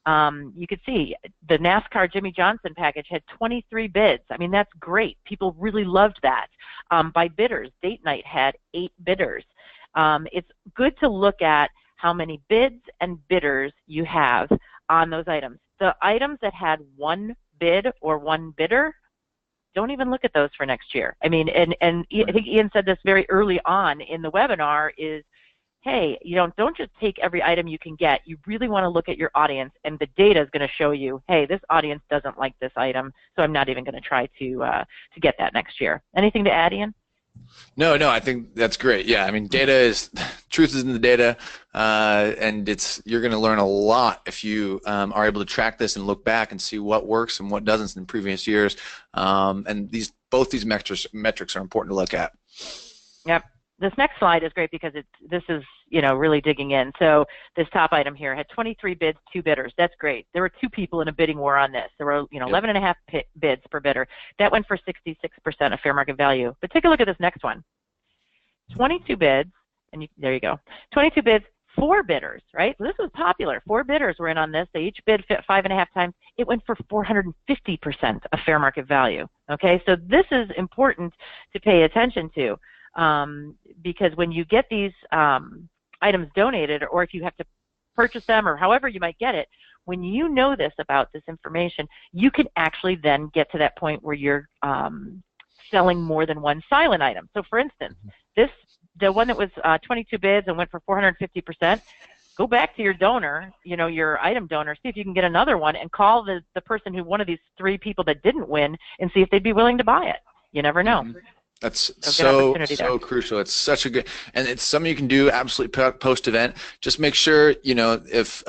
You can see the NASCAR Jimmy Johnson package had 23 bids. I mean, that's great. People really loved that. By bidders, date night had 8 bidders. It's good to look at how many bids and bidders you have on those items. The items that had 1 bid or 1 bidder, don't even look at those for next year. I mean, and I think Ian said this very early on in the webinar is, hey, don't just take every item you can get. You really want to look at your audience, and the data is going to show you, hey, this audience doesn't like this item, so I'm not even going to try to get that next year. Anything to add, Ian? No, I think that's great. Yeah, I mean, data is, truth is in the data, and you're going to learn a lot if you are able to track this and look back and see what works and what doesn't in previous years. And both these metrics are important to look at. Yep. This next slide is great because this is really digging in. So this top item here had 23 bids, 2 bidders. That's great. There were 2 people in a bidding war on this. There were 11.5 bids per bidder. That went for 66% of fair market value. But take a look at this next one. 22 bids, and there you go. 22 bids, 4 bidders, right? So this was popular. 4 bidders were in on this. They each bid 5.5 times. It went for 450% of fair market value. Okay, so this is important to pay attention to. Because when you get these items donated, or if you have to purchase them, or however you might get it, when you know this about this information, you can actually then get to that point where you're selling more than 1 silent item. So for instance, the one that was 22 bids and went for 450%, go back to your donor, your item donor, see if you can get another one, and call the person one of these 3 people that didn't win, and see if they'd be willing to buy it. You never know. That's so crucial. It's such a good, and it's something you can do absolutely post-event. Just make sure, if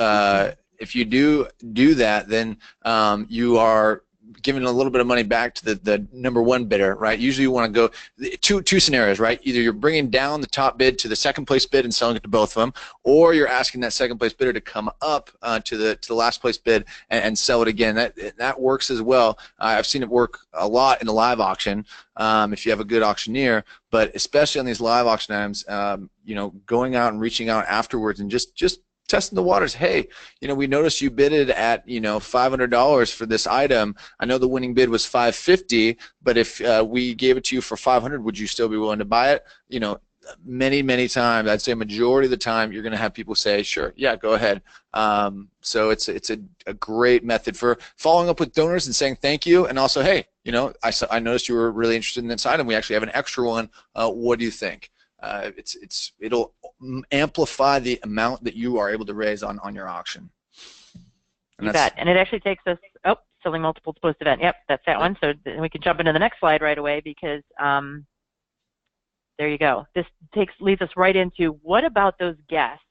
you do that, then you are giving a little bit of money back to the number 1 bidder, right? Usually you want to go two scenarios, right? Either you're bringing down the top bid to the second place bid and selling it to both of them, or you're asking that second place bidder to come up to the last place bid and sell it again. That works as well. I've seen it work a lot in the live auction if you have a good auctioneer, but especially on these live auction items, going out and reaching out afterwards and just testing the waters. Hey, we noticed you bidded at $500 for this item. I know the winning bid was $550, but if we gave it to you for $500, would you still be willing to buy it? Many times, I'd say majority of the time, you're going to have people say, sure, yeah, go ahead. So it's a great method for following up with donors and saying thank you, and also, hey, I noticed you were really interested in this item. We actually have an extra one. What do you think? It'll amplify the amount that you are able to raise on your auction. You bet. And it actually takes us, selling multiples post-event. Yep, that's that one. So we can jump into the next slide right away because there you go. This leads us right into what about those guests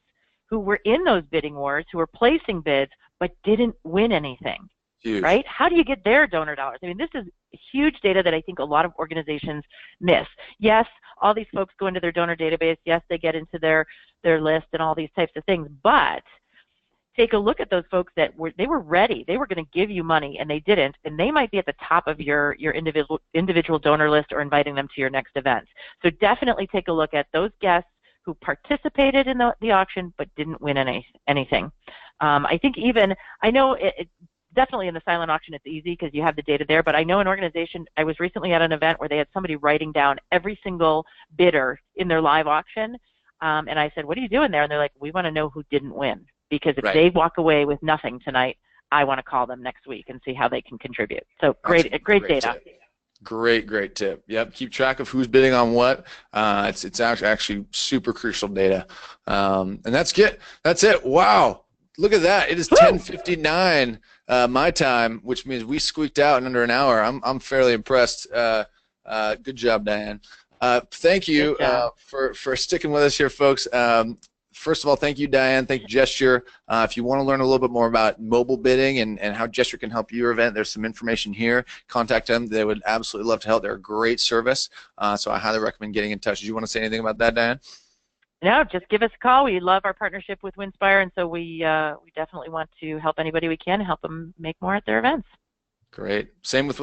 who were in those bidding wars, who were placing bids but didn't win anything? Huge. Right? How do you get their donor dollars? I mean, this is huge data that I think a lot of organizations miss. Yes, all these folks go into their donor database. Yes, they get into their list and all these types of things. But take a look at those folks that they were ready. They were going to give you money, and they didn't. And they might be at the top of your individual donor list or inviting them to your next event. So definitely take a look at those guests who participated in the auction but didn't win anything. I think I know definitely in the silent auction it's easy because you have the data there, but I know an organization, I was recently at an event where they had somebody writing down every single bidder in their live auction, and I said, what are you doing there? And they're like, we want to know who didn't win, because if they walk away with nothing tonight, I want to call them next week and see how they can contribute. So great data. Tip. Great tip. Yep, keep track of who's bidding on what. It's actually super crucial data, and that's it. Wow. Look at that. It is 10:59 my time, which means we squeaked out in under an hour. I'm fairly impressed. Good job, Diane. Thank you for sticking with us here, folks. First of all, thank you, Diane. Thank you, Gesture. If you want to learn a little bit more about mobile bidding and how Gesture can help your event, there's some information here. Contact them. They would absolutely love to help. They're a great service, so I highly recommend getting in touch. Do you want to say anything about that, Diane? No, just give us a call. We love our partnership with Winspire, and so we definitely want to help anybody we can, help them make more at their events. Great. Same with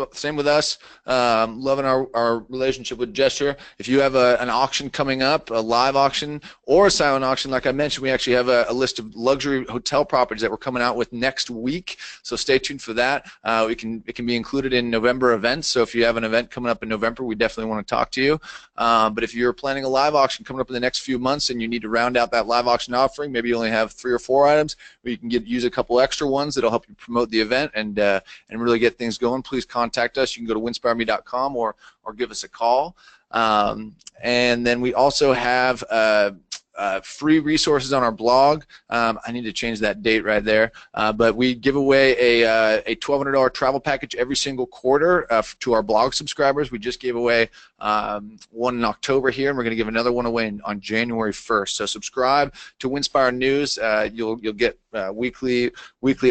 us. Loving our relationship with Gesture. If you have an auction coming up, a live auction or a silent auction, like I mentioned, we actually have a list of luxury hotel properties that we're coming out with next week. So stay tuned for that. It can be included in November events. So if you have an event coming up in November, we definitely want to talk to you. But if you're planning a live auction coming up in the next few months and you need to round out that live auction offering, maybe you only have 3 or 4 items, or you can use a couple extra ones that'll help you promote the event and really get things going, please contact us. You can go to winspireme.com or give us a call. And then we also have free resources on our blog. I need to change that date right there. But we give away a $1,200 travel package every single quarter to our blog subscribers. We just gave away one in October here, and we're going to give another one away on January 1st. So subscribe to Winspire News. You'll get weekly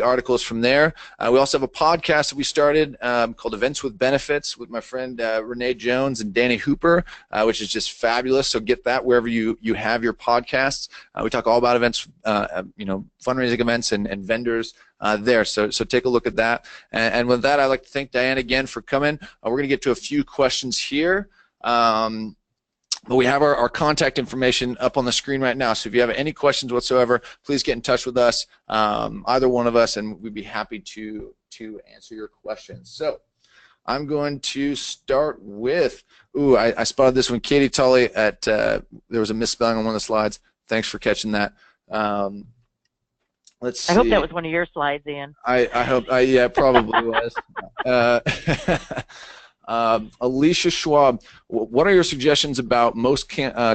articles from there. We also have a podcast that we started called Events with Benefits with my friend Renee Jones and Danny Hooper, which is just fabulous. So get that wherever you have your podcasts. We talk all about events, fundraising events and vendors there. So take a look at that. And with that, I'd like to thank Diane again for coming. We're going to get to a few questions here. But we have our contact information up on the screen right now. So if you have any questions whatsoever, please get in touch with us, either one of us, and we'd be happy to answer your questions. So I'm going to start with, I spotted this one, Katie Tully at, there was a misspelling on one of the slides. Thanks for catching that. Let's see. I hope that was one of your slides, Ian. I hope, yeah, it probably was. Alicia Schwab, what are your suggestions about most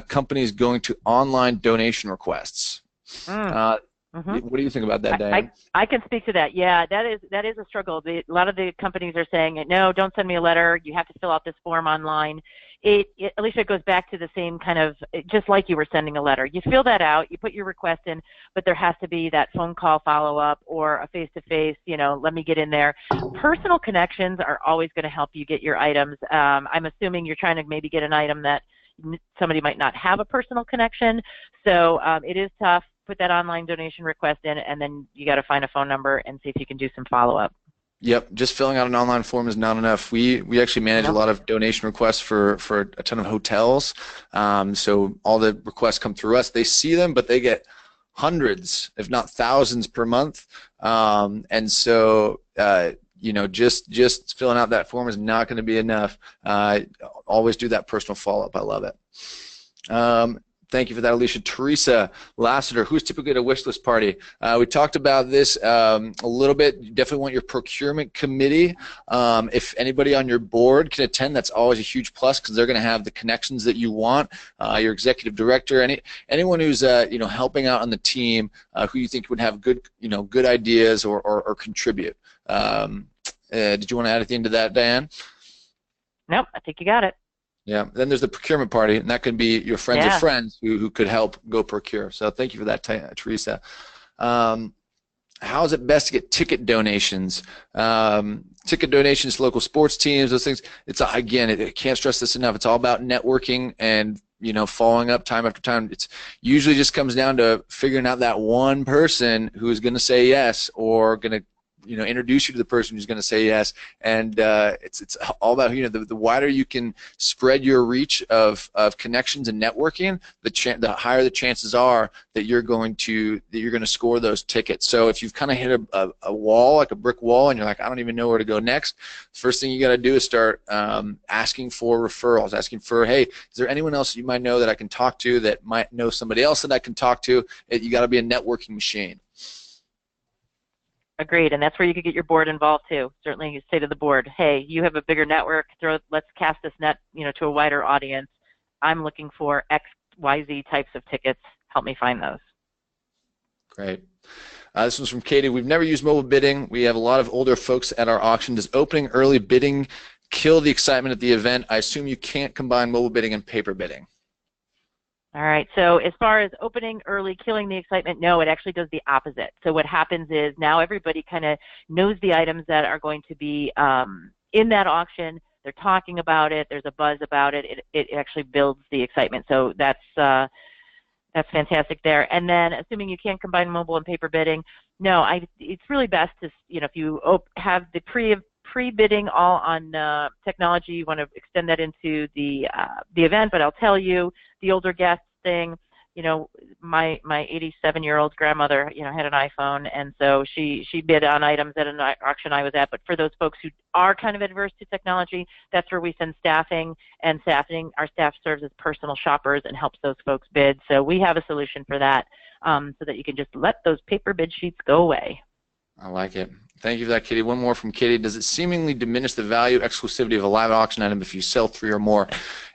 companies going to online donation requests? What do you think about that, Diane? I can speak to that. Yeah, that is a struggle. A lot of the companies are saying, no, don't send me a letter. You have to fill out this form online. Alicia, it goes back to the same kind of, just like you were sending a letter. You fill that out, you put your request in, but there has to be that phone call follow-up or a face-to-face, let me get in there. Personal connections are always going to help you get your items. I'm assuming you're trying to maybe get an item that somebody might not have a personal connection, so it is tough. Put that online donation request in, and then you got to find a phone number and see if you can do some follow-up. Yep, just filling out an online form is not enough. We actually manage a lot of donation requests for a ton of hotels. So all the requests come through us. They see them, but they get hundreds, if not thousands, per month. And so just filling out that form is not going to be enough. Always do that personal follow-up. I love it. Thank you for that, Alicia. Teresa Lassiter, who's typically at a wish list party? We talked about this a little bit. You definitely want your procurement committee. If anybody on your board can attend, that's always a huge plus because they're going to have the connections that you want. Your executive director, anyone who's helping out on the team, who you think would have good ideas or contribute. Did you want to add anything to that, Diane? Nope, I think you got it. Yeah, then there's the procurement party, and that could be your friends of friends who could help go procure. So thank you for that, Teresa. How is it best to get ticket donations? Ticket donations to local sports teams, those things. It's again, I can't stress this enough. It's all about networking and following up time after time. It's usually just comes down to figuring out that one person who is going to say yes or going to introduce you to the person who's going to say yes, and it's all about the wider you can spread your reach of connections and networking, the higher the chances are that you're going to score those tickets. So if you've kind of hit a wall, like a brick wall, and you're like, I don't even know where to go next, first thing you got to do is start asking for referrals, asking for, hey, is there anyone else you might know that I can talk to that might know somebody else that I can talk to? You got to be a networking machine. Agreed, and that's where you could get your board involved too. Certainly, you say to the board, "Hey, you have a bigger network. Let's cast this net, to a wider audience. I'm looking for X, Y, Z types of tickets. Help me find those." Great. This one's from Katie. We've never used mobile bidding. We have a lot of older folks at our auction. Does opening early bidding kill the excitement at the event? I assume you can't combine mobile bidding and paper bidding. All right, so as far as opening early, killing the excitement, no, it actually does the opposite. So what happens is now everybody kind of knows the items that are going to be in that auction. They're talking about it. There's a buzz about it. It actually builds the excitement. So that's fantastic there. And then assuming you can't combine mobile and paper bidding, no, it's really best to, if you have the pre-bidding all on technology, you want to extend that into the event. But I'll tell you, the older guests thing, my 87-year-old grandmother, had an iPhone, and so she bid on items at an auction I was at. But for those folks who are kind of adverse to technology, that's where we send staffing, and our staff serves as personal shoppers and helps those folks bid. So we have a solution for that, so that you can just let those paper bid sheets go away. I like it. Thank you for that, Katie. One more from Katie. Does it seemingly diminish the value exclusivity of a live auction item if you sell 3 or more?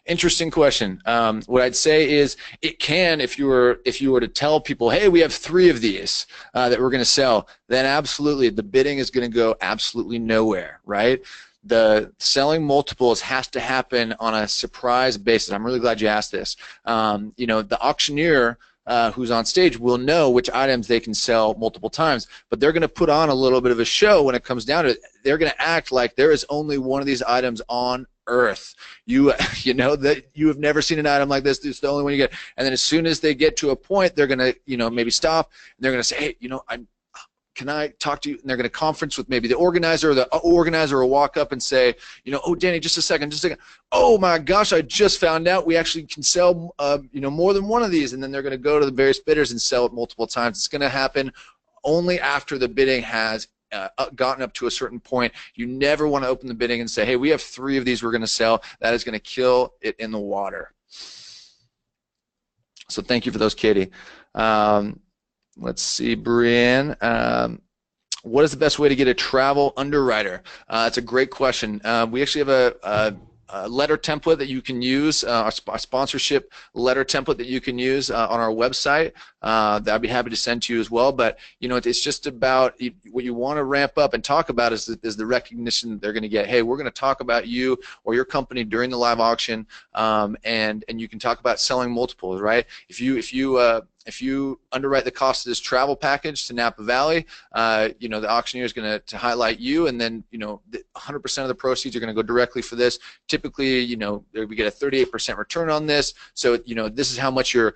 Interesting question. What I'd say is it can if you were to tell people, hey, we have 3 of these that we're going to sell, then absolutely the bidding is going to go absolutely nowhere, right? The selling multiples has to happen on a surprise basis. I'm really glad you asked this. The auctioneer who's on stage will know which items they can sell multiple times, but they're going to put on a little bit of a show when it comes down to it. They're going to act like there is only one of these items on earth. You know that you have never seen an item like this. It's the only one you get. And then as soon as they get to a point, they're going to, maybe stop, and they're going to say, hey, can I talk to you? And they're going to conference with maybe the organizer, or the organizer will walk up and say, oh, Danny, just a second. Oh my gosh, I just found out we actually can sell, more than one of these. And then they're going to go to the various bidders and sell it multiple times. It's going to happen only after the bidding has gotten up to a certain point. You never want to open the bidding and say, hey, we have 3 of these we're going to sell. That is going to kill it in the water. So thank you for those, Katie. Let's see, Brienne. What is the best way to get a travel underwriter? That's a great question. We actually have a letter template that you can use, a sponsorship letter template that you can use on our website. That I'd be happy to send to you as well. But it's just about what you want to ramp up and talk about is the recognition that they're going to get. Hey, we're going to talk about you or your company during the live auction, and you can talk about selling multiples, right? If you underwrite the cost of this travel package to Napa Valley, the auctioneer is going to highlight you, and then 100% of the proceeds are going to go directly for this. Typically, we get a 38% return on this. So this is how much your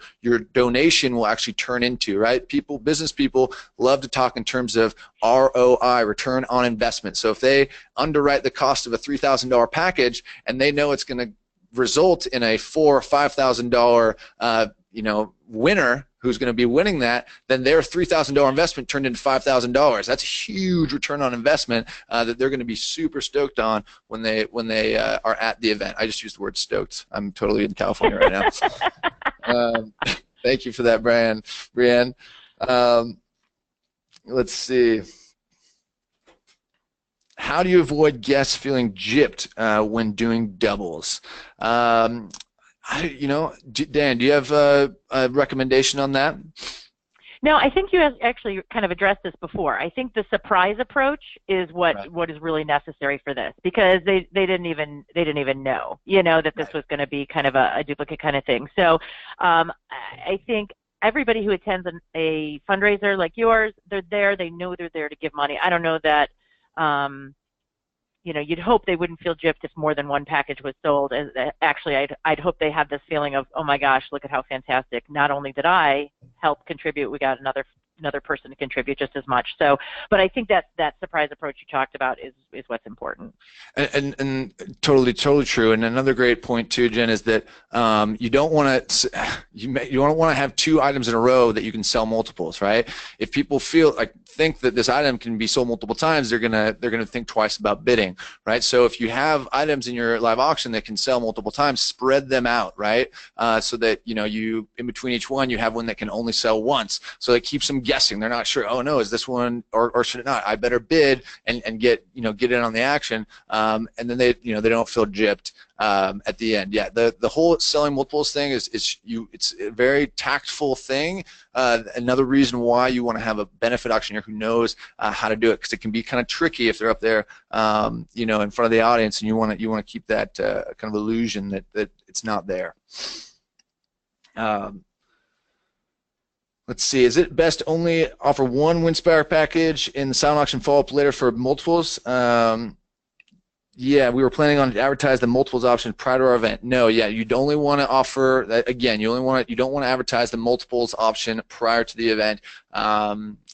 donation will actually turn into, right? Business people love to talk in terms of ROI, return on investment. So if they underwrite the cost of a $3,000 package and they know it's going to result in a $4,000 or $5,000 winner who's going to be winning that, then their $3,000 investment turned into $5,000. That's a huge return on investment that they're going to be super stoked on when they are at the event. I just used the word stoked. I'm totally in California right now. Thank you for that, Brianne. Let's see. How do you avoid guests feeling gypped when doing doubles? Dan, do you have a recommendation on that? No, I think you actually kind of addressed this before. I think the surprise approach is what is really necessary for this, because they didn't even know, that this was going to be kind of a duplicate kind of thing. So I think everybody who attends a fundraiser like yours, they're there, they know they're there to give money. I don't know that you'd hope they wouldn't feel gypped if more than one package was sold. Actually, I'd hope they have this feeling of, oh my gosh, look at how fantastic. Not only did I help contribute, we got another person to contribute just as much. So, but I think that surprise approach you talked about is what's important. And totally true. And another great point too, Jen, is that you don't want to have 2 items in a row that you can sell multiples, right? If people think that this item can be sold multiple times, they're gonna think twice about bidding, right? So if you have items in your live auction that can sell multiple times, spread them out, right? So that you in between each one you have one that can only sell once. So it keeps them guessing. They're not sure. Oh no, is this one or should it not? I better bid and get get in on the action. And then they they don't feel gypped at the end. Yeah, the whole selling multiples thing it's a very tactful thing. Another reason why you want to have a benefit auctioneer who knows how to do it, because it can be kind of tricky if they're up there in front of the audience, and you want to keep that kind of illusion that it's not there. Let's see, is it best to only offer one Winspire package in the silent auction follow-up later for multiples? Yeah, we were planning on advertise the multiples option prior to our event. No, yeah, you'd only want to offer that again. You don't want to advertise the multiples option prior to the event.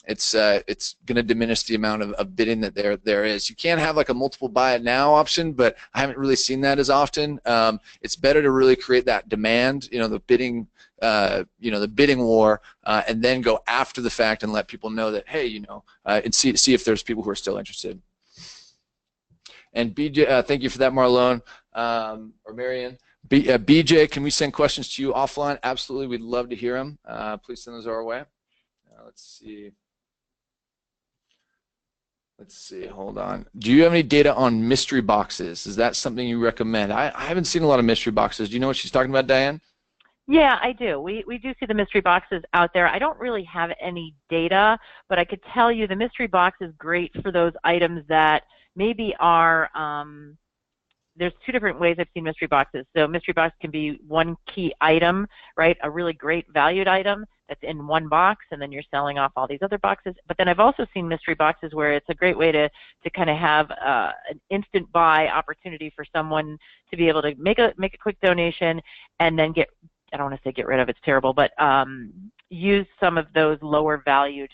It's going to diminish the amount of bidding that there is. You can have like a multiple buy it now option, but I haven't really seen that as often. It's better to really create that demand, the bidding. The bidding war, and then go after the fact and let people know that, hey, and see if there's people who are still interested. And BJ, thank you for that, Marlone or Marion. BJ, can we send questions to you offline? Absolutely, we'd love to hear them. Please send those our way. Let's see, hold on. Do you have any data on mystery boxes? Is that something you recommend? I haven't seen a lot of mystery boxes. Do you know what she's talking about, Diane? Yeah, I do. We do see the mystery boxes out there. I don't really have any data, but I could tell you the mystery box is great for those items that maybe are, there's two different ways I've seen mystery boxes. So mystery box can be one key item, right, a really great valued item that's in one box, and then you're selling off all these other boxes. But then I've also seen mystery boxes where it's a great way to kind of have an instant buy opportunity for someone to be able to make a quick donation and then I don't want to say get rid of, it's terrible, but use some of those lower valued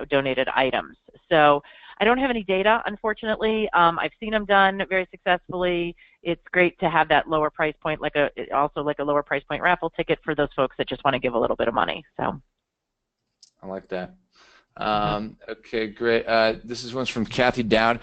donated items. So I don't have any data, unfortunately. I've seen them done very successfully. It's great to have that lower price point, also like a lower price point raffle ticket for those folks that just want to give a little bit of money. So I like that. Okay, great. This is one's from Kathy Dowd.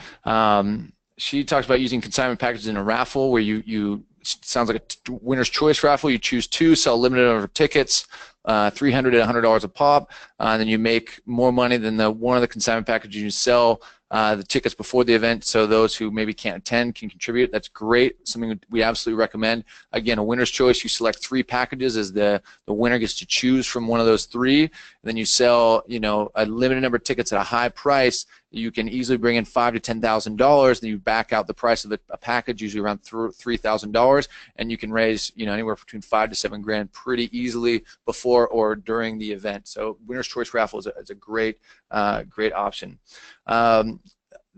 She talks about using consignment packages in a raffle where you sounds like a winner's choice raffle. You choose two, sell limited number of tickets, $300 to $100 a pop, and then you make more money than one of the consignment packages you sell the tickets before the event, so those who maybe can't attend can contribute. That's great, something we absolutely recommend. Again, a winner's choice, you select 3 packages as the winner gets to choose from one of those 3, and then you sell a limited number of tickets at a high price. You can easily bring in $5,000 to $10,000, then you back out the price of a package, usually around $3,000, and you can raise anywhere between $5,000 to $7,000 pretty easily before or during the event. So winner's choice raffle is a great option.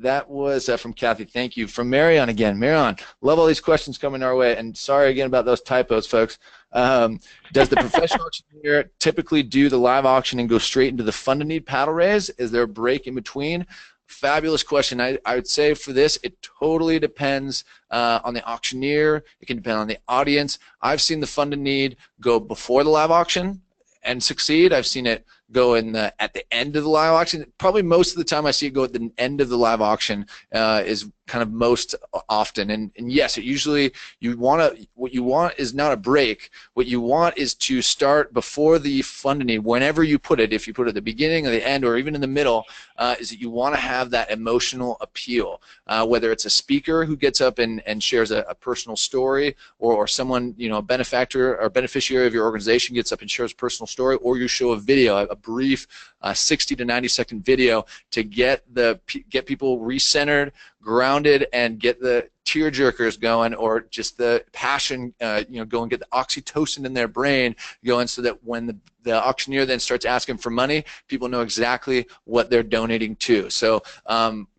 That was from Kathy. Thank you. From Marion again. Marion, love all these questions coming our way, and sorry again about those typos, folks. Does the professional auctioneer typically do the live auction and go straight into the fund and need paddle raise? Is there a break in between? Fabulous question. I would say for this, it totally depends on the auctioneer. It can depend on the audience. I've seen the fund and need go before the live auction and succeed. I've seen it go at the end of the live auction. Probably most of the time I see it go at the end of the live auction is kind of most often. And yes, it usually what you want is not a break. What you want is to start before the fund and need, whenever you put it, if you put it at the beginning or the end or even in the middle, is that you want to have that emotional appeal. Whether it's a speaker who gets up and shares a personal story, or someone, a benefactor or beneficiary of your organization gets up and shares a personal story, or you show a video, a brief 60 to 90-second video to get people recentered, grounded, and get the tear jerkers going, or just the passion, go and get the oxytocin in their brain going, so that when the auctioneer then starts asking for money, people know exactly what they're donating to. So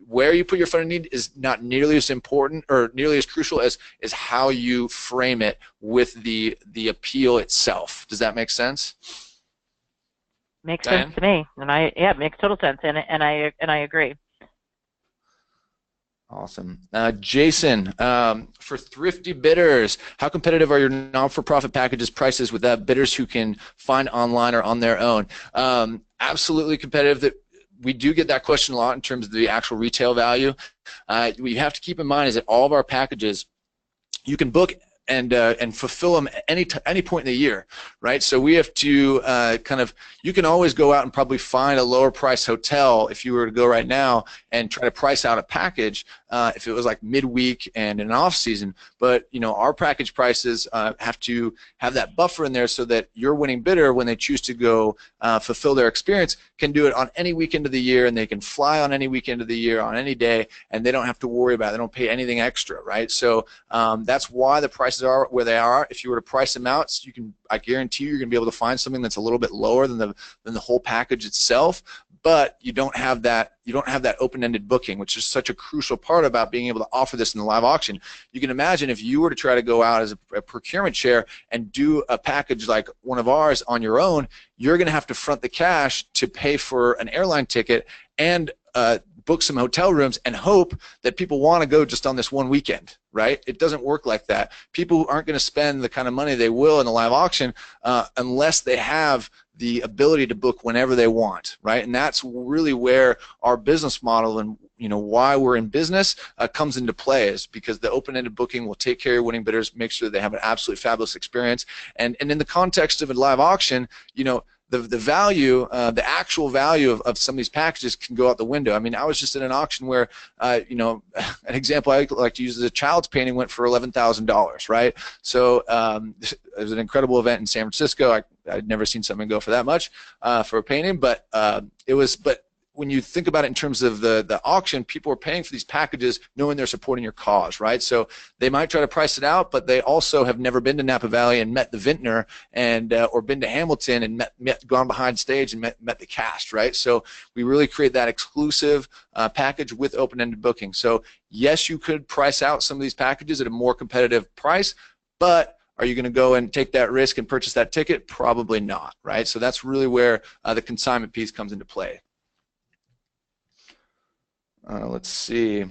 where you put your fund of need is not nearly as important or nearly as crucial as how you frame it with the appeal itself. Does that make sense? Makes Diane? sense to me, and it makes total sense, and I agree. Awesome. Jason, for thrifty bidders, how competitive are your non-for-profit packages prices with bidders who can find online or on their own? Absolutely competitive. We do get that question a lot in terms of the actual retail value. What you have to keep in mind is that all of our packages, you can book and fulfill them at any point in the year, right? So we have to you can always go out and probably find a lower price hotel if you were to go right now and try to price out a package if it was like midweek and in an off season. But our package prices have to have that buffer in there so that your winning bidder, when they choose to go fulfill their experience, can do it on any weekend of the year, and they can fly on any weekend of the year on any day, and they don't have to worry about it. They don't pay anything extra, right? So that's why the prices are where they are. If you were to price them out, I guarantee you're going to be able to find something that's a little bit lower than the whole package itself. But you don't have that open-ended booking, which is such a crucial part about being able to offer this in the live auction. You can imagine if you were to try to go out as a procurement chair and do a package like one of ours on your own, you're going to have to front the cash to pay for an airline ticket and book some hotel rooms and hope that people want to go just on this one weekend, right? It doesn't work like that. People aren't going to spend the kind of money they will in the live auction unless they have the ability to book whenever they want, right? And that's really where our business model and why we're in business comes into play, is because the open-ended booking will take care of your winning bidders, make sure they have an absolutely fabulous experience. And in the context of a live auction, the value, the actual value of some of these packages can go out the window. I mean, I was just in an auction where, an example I like to use is a child's painting went for $11,000, right? So it was an incredible event in San Francisco. I'd never seen something go for that much for a painting, but when you think about it in terms of the auction, people are paying for these packages knowing they're supporting your cause, right? So they might try to price it out, but they also have never been to Napa Valley and met the vintner, and or been to Hamilton and gone behind stage and met the cast, right? So we really create that exclusive package with open-ended booking. So yes, you could price out some of these packages at a more competitive price, but are you going to go and take that risk and purchase that ticket? Probably not, right? So that's really where the consignment piece comes into play. Let's see.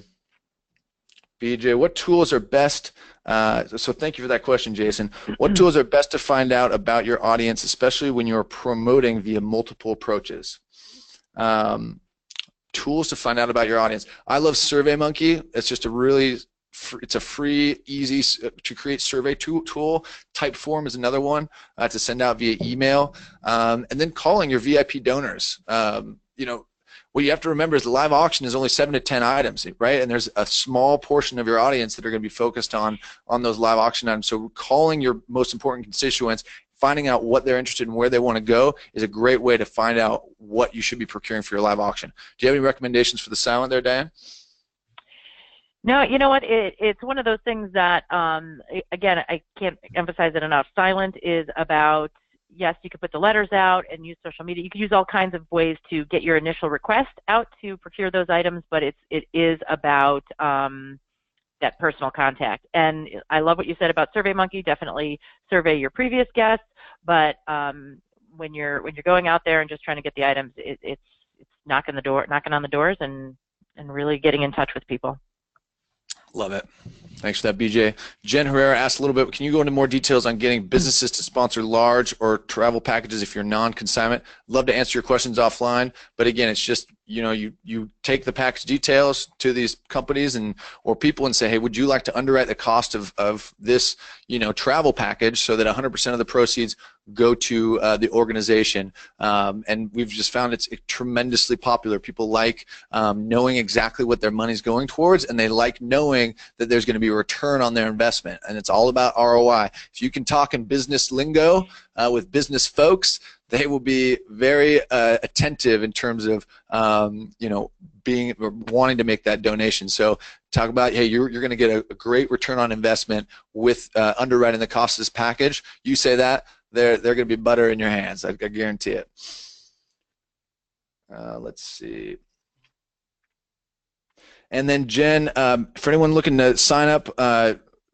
BJ, what tools are best? So thank you for that question, Jason. What tools are best to find out about your audience, especially when you're promoting via multiple approaches? Tools to find out about your audience. I love SurveyMonkey. It's just it's a free, easy to create survey tool. Typeform is another one to send out via email, and then calling your VIP donors. What you have to remember is the live auction is only 7 to 10 items, right? And there's a small portion of your audience that are going to be focused on those live auction items. So calling your most important constituents, finding out what they're interested in, where they want to go, is a great way to find out what you should be procuring for your live auction. Do you have any recommendations for the silent there, Dianne? No, you know what? It's one of those things that, again, I can't emphasize it enough. Silent is about, yes, you could put the letters out and use social media. You can use all kinds of ways to get your initial request out to procure those items, but it is about that personal contact. And I love what you said about SurveyMonkey. Definitely survey your previous guests, but when you're going out there and just trying to get the items, it's knocking on the doors and really getting in touch with people. Love it. Thanks for that, BJ. Jen Herrera asked a little bit, can you go into more details on getting businesses to sponsor large or travel packages if you're non-consignment? Love to answer your questions offline, but again, it's just, you take the package details to these companies or people and say, hey, would you like to underwrite the cost of this, travel package so that 100% of the proceeds go to the organization? And we've just found it's tremendously popular. People like knowing exactly what their money's going towards, and they like knowing that there's going to be a return on their investment, and it's all about ROI. If you can talk in business lingo with business folks, they will be very attentive in terms of wanting to make that donation. So talk about, hey, you're going to get a great return on investment with underwriting the cost of this package. You say that, they're going to be butter in your hands. I guarantee it. Let's see. And then Jen, for anyone looking to sign up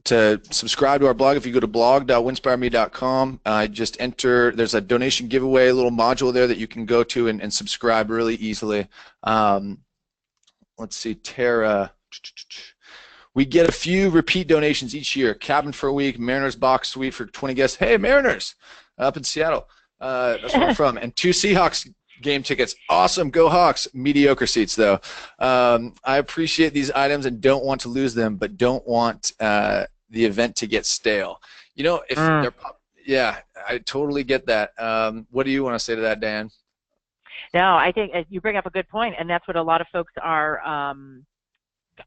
to subscribe to our blog, if you go to blog.winspireme.com, just enter, there's a donation giveaway, little module there that you can go to and subscribe really easily. Let's see, Tara. We get a few repeat donations each year. Cabin for a week, Mariners box suite for 20 guests. Hey, Mariners, up in Seattle. That's where I'm from. And 2 Seahawks game tickets. Awesome, go Hawks. Mediocre seats though. I appreciate these items and don't want to lose them, but don't want the event to get stale. You know, if they're, yeah, I totally get that. What do you want to say to that, Dan? No, I think you bring up a good point, and that's what a lot of folks are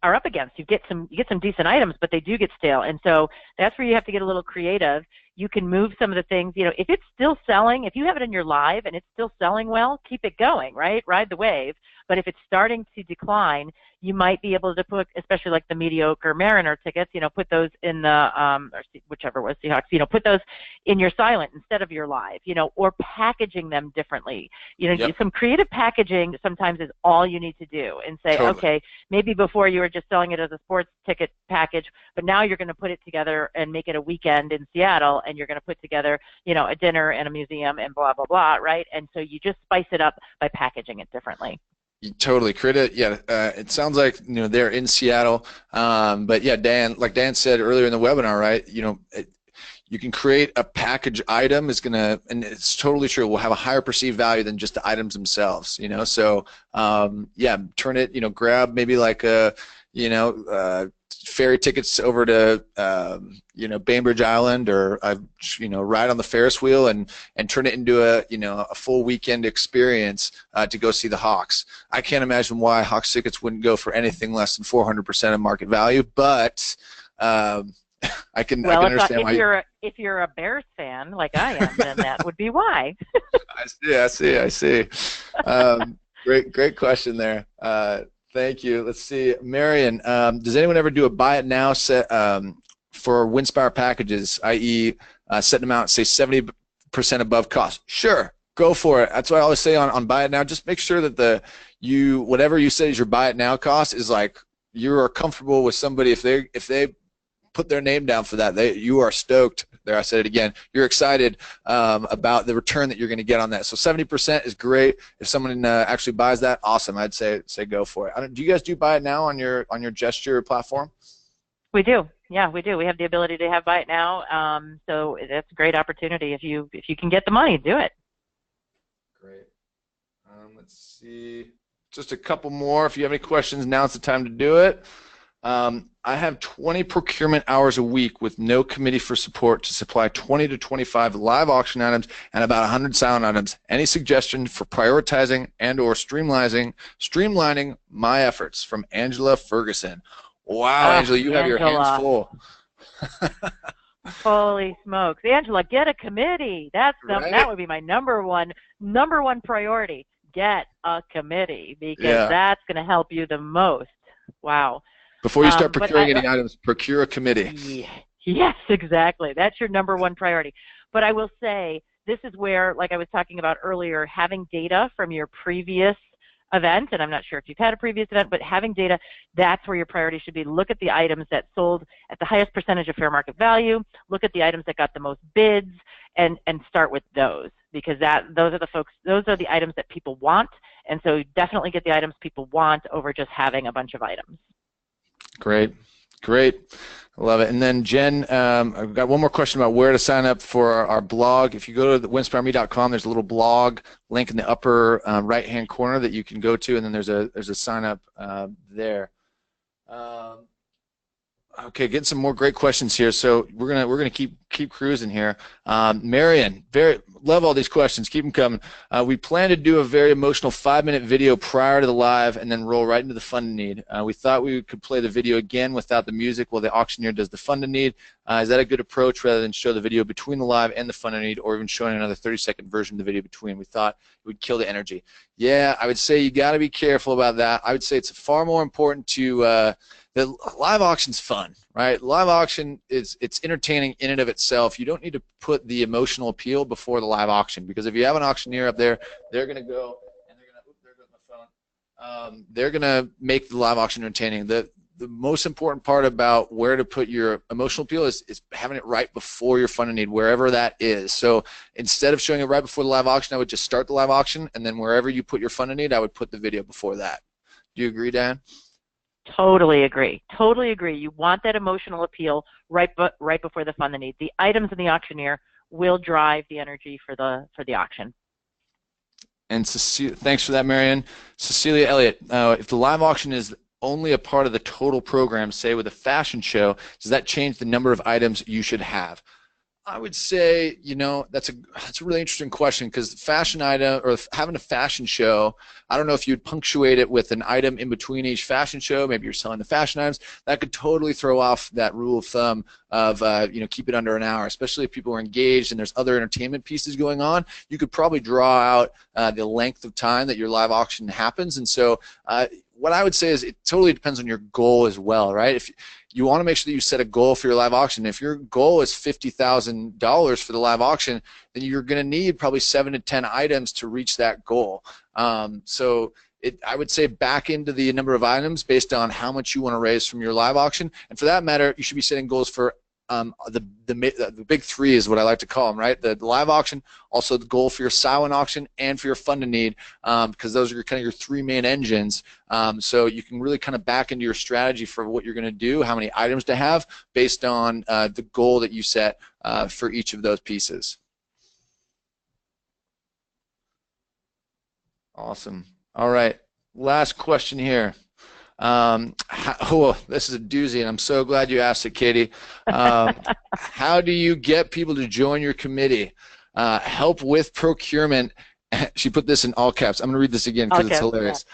up against. You get some decent items, but they do get stale, and so that's where you have to get a little creative. You can move some of the things. You know, if it's still selling, if you have it in your live and it's still selling well, keep it going, right? Ride the wave. But if it's starting to decline, you might be able to put, especially like the mediocre Mariner tickets, you know, put those in the, or whichever was Seahawks, you know, put those in your silent instead of your live, you know, or packaging them differently. You know, some creative packaging sometimes is all you need to do, and say, okay, maybe before you were just selling it as a sports ticket package, but now you're going to put it together and make it a weekend in Seattle, and you're going to put together, you know, a dinner and a museum and blah, blah, blah, right? And so you just spice it up by packaging it differently. You totally create it. Yeah, it sounds like, you know, they're in Seattle, but yeah, Dan, like Dan said earlier in the webinar, right? You know, you can create a package item is gonna, and it's totally true, will have a higher perceived value than just the items themselves. You know, so yeah, turn it. You know, grab maybe like a, you know, ferry tickets over to you know, Bainbridge Island, or you know, ride on the Ferris wheel and turn it into a, you know, a full weekend experience to go see the Hawks. I can't imagine why Hawks tickets wouldn't go for anything less than 400% of market value, but I can understand why. If you're a Bears fan like I am, then that would be why. I see. Great question there. Thank you. Let's see, Marion. Does anyone ever do a buy it now set for Winspire packages, i.e., set them out, say 70% above cost? Sure, go for it. That's what I always say on buy it now. Just make sure that whatever you say is your buy it now cost is like you are comfortable with somebody. If they put their name down for that, you are stoked. There, I said it again. You're excited about the return that you're going to get on that. So 70% is great. If someone actually buys that, awesome. I'd say go for it. Do you guys do buy it now on your gesture platform? We do. Yeah, we do. We have the ability to have buy it now. So that's a great opportunity. If you can get the money, do it. Great. Let's see. Just a couple more. If you have any questions, now's the time to do it. I have 20 procurement hours a week with no committee for support to supply 20 to 25 live auction items and about 100 silent items. Any suggestion for prioritizing and or streamlining my efforts? From Angela Ferguson. Wow, Angela, you have your hands full. Holy smokes, Angela, get a committee. That would be my number one priority. Get a committee, because that's going to help you the most. Wow. Before you start procuring any items, procure a committee. Yes, exactly. That's your number one priority. But I will say, this is where, like I was talking about earlier, having data from your previous event, and I'm not sure if you've had a previous event, but having data, that's where your priority should be. Look at the items that sold at the highest percentage of fair market value. Look at the items that got the most bids, and start with those, because those are the items that people want. And so definitely get the items people want over just having a bunch of items. Great. I love it. And then Jen, I've got one more question about where to sign up for our blog. If you go to the winspireme.com, there's a little blog link in the upper right-hand corner that you can go to, and then there's a sign up there. Okay, getting some more great questions here. So we're gonna keep cruising here. Marion, love all these questions. Keep them coming. We plan to do a very emotional 5-minute video prior to the live, and then roll right into the fund need. We thought we could play the video again without the music while the auctioneer does the fund need. Is that a good approach, rather than show the video between the live and the fund need, or even showing another 30-second version of the video between? We thought it would kill the energy. Yeah, I would say you got to be careful about that. I would say it's far more important to the live auction's fun, right? Live auction it's entertaining in and of itself. You don't need to put the emotional appeal before the live auction, because if you have an auctioneer up there, they're going to go and they're going to, there goes my phone. They're going to make the live auction entertaining. The most important part about where to put your emotional appeal is having it right before your fund need, wherever that is. So instead of showing it right before the live auction, I would just start the live auction, and then wherever you put your fund need, I would put the video before that. Do you agree, Dan? Totally agree. Totally agree. You want that emotional appeal right before the fund need. The items in the auctioneer will drive the energy for the auction. And thanks for that, Marion. Cecilia Elliott, if the live auction is only a part of the total program, say with a fashion show, does that change the number of items you should have? I would say, that's a really interesting question, because fashion item, or having a fashion show, I don't know if you'd punctuate it with an item in between each fashion show. Maybe you're selling the fashion items. That could totally throw off that rule of thumb of keep it under an hour, especially if people are engaged and there's other entertainment pieces going on. You could probably draw out the length of time that your live auction happens. And so what I would say is it totally depends on your goal as well, right? If you want to make sure that you set a goal for your live auction. If your goal is $50,000 for the live auction, then you're going to need probably 7 to 10 items to reach that goal. So I would say back into the number of items based on how much you want to raise from your live auction. And for that matter, you should be setting goals for the big three is what I like to call them, right? The live auction, also the goal for your silent auction, and for your fund to need, because those are kind of your three main engines. So you can really kind of back into your strategy for what you're going to do, how many items to have, based on the goal that you set for each of those pieces. Awesome. All right, last question here. This is a doozy, and I'm so glad you asked it, Katie. How do you get people to join your committee? Help with procurement. She put this in all caps. I'm going to read this again because it's hilarious. Yeah.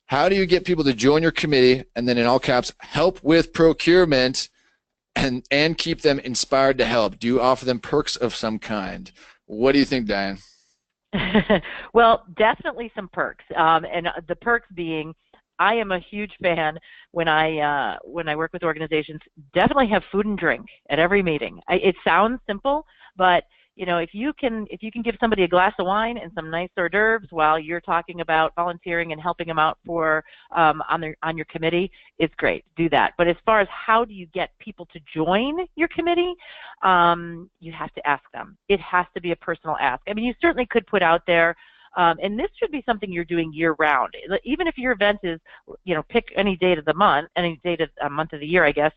How do you get people to join your committee? And then in all caps, help with procurement and keep them inspired to help. Do you offer them perks of some kind? What do you think, Dianne? Well, definitely some perks. And the perks being, I am a huge fan when I work with organizations. Definitely have food and drink at every meeting. It sounds simple, but if you can give somebody a glass of wine and some nice hors d'oeuvres while you're talking about volunteering and helping them out for on your committee, it's great. Do that. But as far as how do you get people to join your committee, you have to ask them. It has to be a personal ask. I mean, you certainly could put out there. And this should be something you're doing year-round. Even if your event is, pick any date of the month, any date of a month of the year, I guess,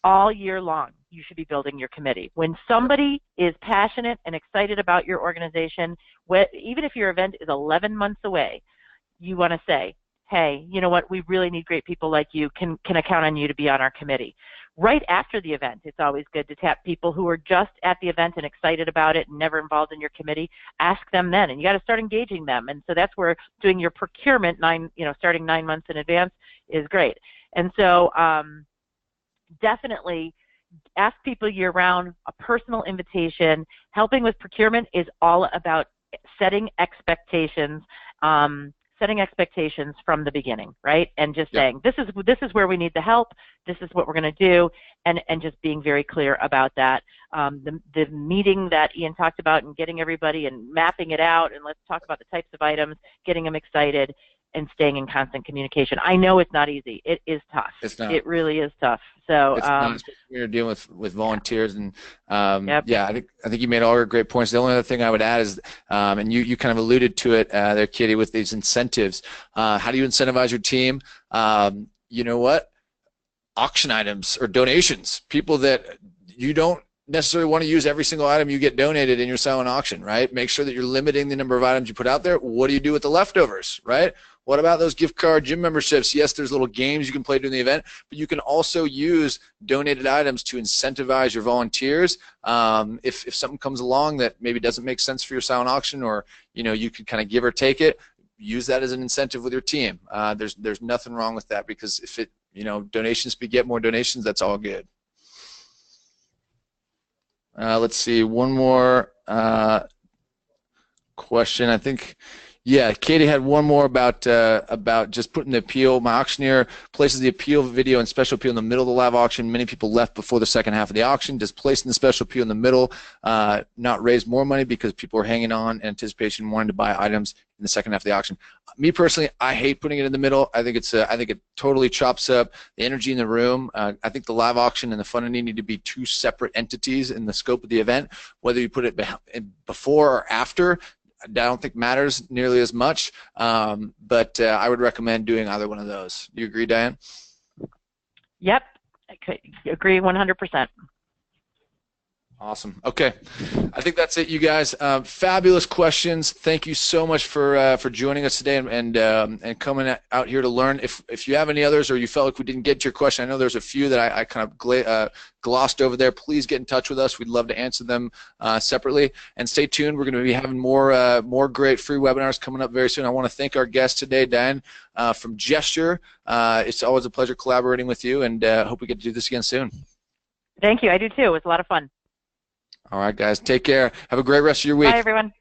all year long, you should be building your committee. When somebody is passionate and excited about your organization, even if your event is 11 months away, you want to say, hey, you know what, we really need great people like you. Can I count on you to be on our committee? Right after the event, it's always good to tap people who are just at the event and excited about it and never involved in your committee. Ask them then, and you got to start engaging them. And so that's where doing your procurement starting 9 months in advance is great. And so definitely ask people year-round, a personal invitation. Helping with procurement is all about setting expectations. Setting expectations from the beginning, right? And just saying, this is where we need the help, this is what we're going to do, and just being very clear about that. The meeting that Ian talked about and getting everybody and mapping it out, and let's talk about the types of items, getting them excited, and staying in constant communication. I know it's not easy. It is tough. It's not. It really is tough. So it's not, especially when you're dealing with volunteers, and yeah, I think you made all great points. The only other thing I would add is, and you kind of alluded to it there, Kitty, with these incentives. How do you incentivize your team? You know what? Auction items or donations. People that you don't necessarily want to use every single item you get donated in your silent auction, right? Make sure that you're limiting the number of items you put out there. What do you do with the leftovers, right? What about those gift card gym memberships? Yes, there's little games you can play during the event, but you can also use donated items to incentivize your volunteers. If something comes along that maybe doesn't make sense for your silent auction, or you could kind of give or take it, use that as an incentive with your team. There's nothing wrong with that, because if it donations beget more donations, that's all good. Let's see, one more question. I think, yeah, Katie had one more about just putting the appeal. My auctioneer places the appeal video and special appeal in the middle of the live auction. Many people left before the second half of the auction. Does placing the special appeal in the middle not raise more money because people are hanging on in anticipation, wanting to buy items in the second half of the auction? Me personally, I hate putting it in the middle. I think it totally chops up the energy in the room. I think the live auction and the funding need to be two separate entities in the scope of the event. Whether you put it before or after, I don't think matters nearly as much, but I would recommend doing either one of those. Do you agree, Dianne? Yep, I agree 100%. Awesome. Okay, I think that's it, you guys. Fabulous questions. Thank you so much for joining us today and coming out here to learn. If you have any others or you felt like we didn't get to your question, I know there's a few that I kind of glossed over there. Please get in touch with us. We'd love to answer them separately. And stay tuned. We're going to be having more great free webinars coming up very soon. I want to thank our guest today, Dianne from Gesture. It's always a pleasure collaborating with you, and hope we get to do this again soon. Thank you. I do too. It was a lot of fun. All right, guys. Take care. Have a great rest of your week. Bye, everyone.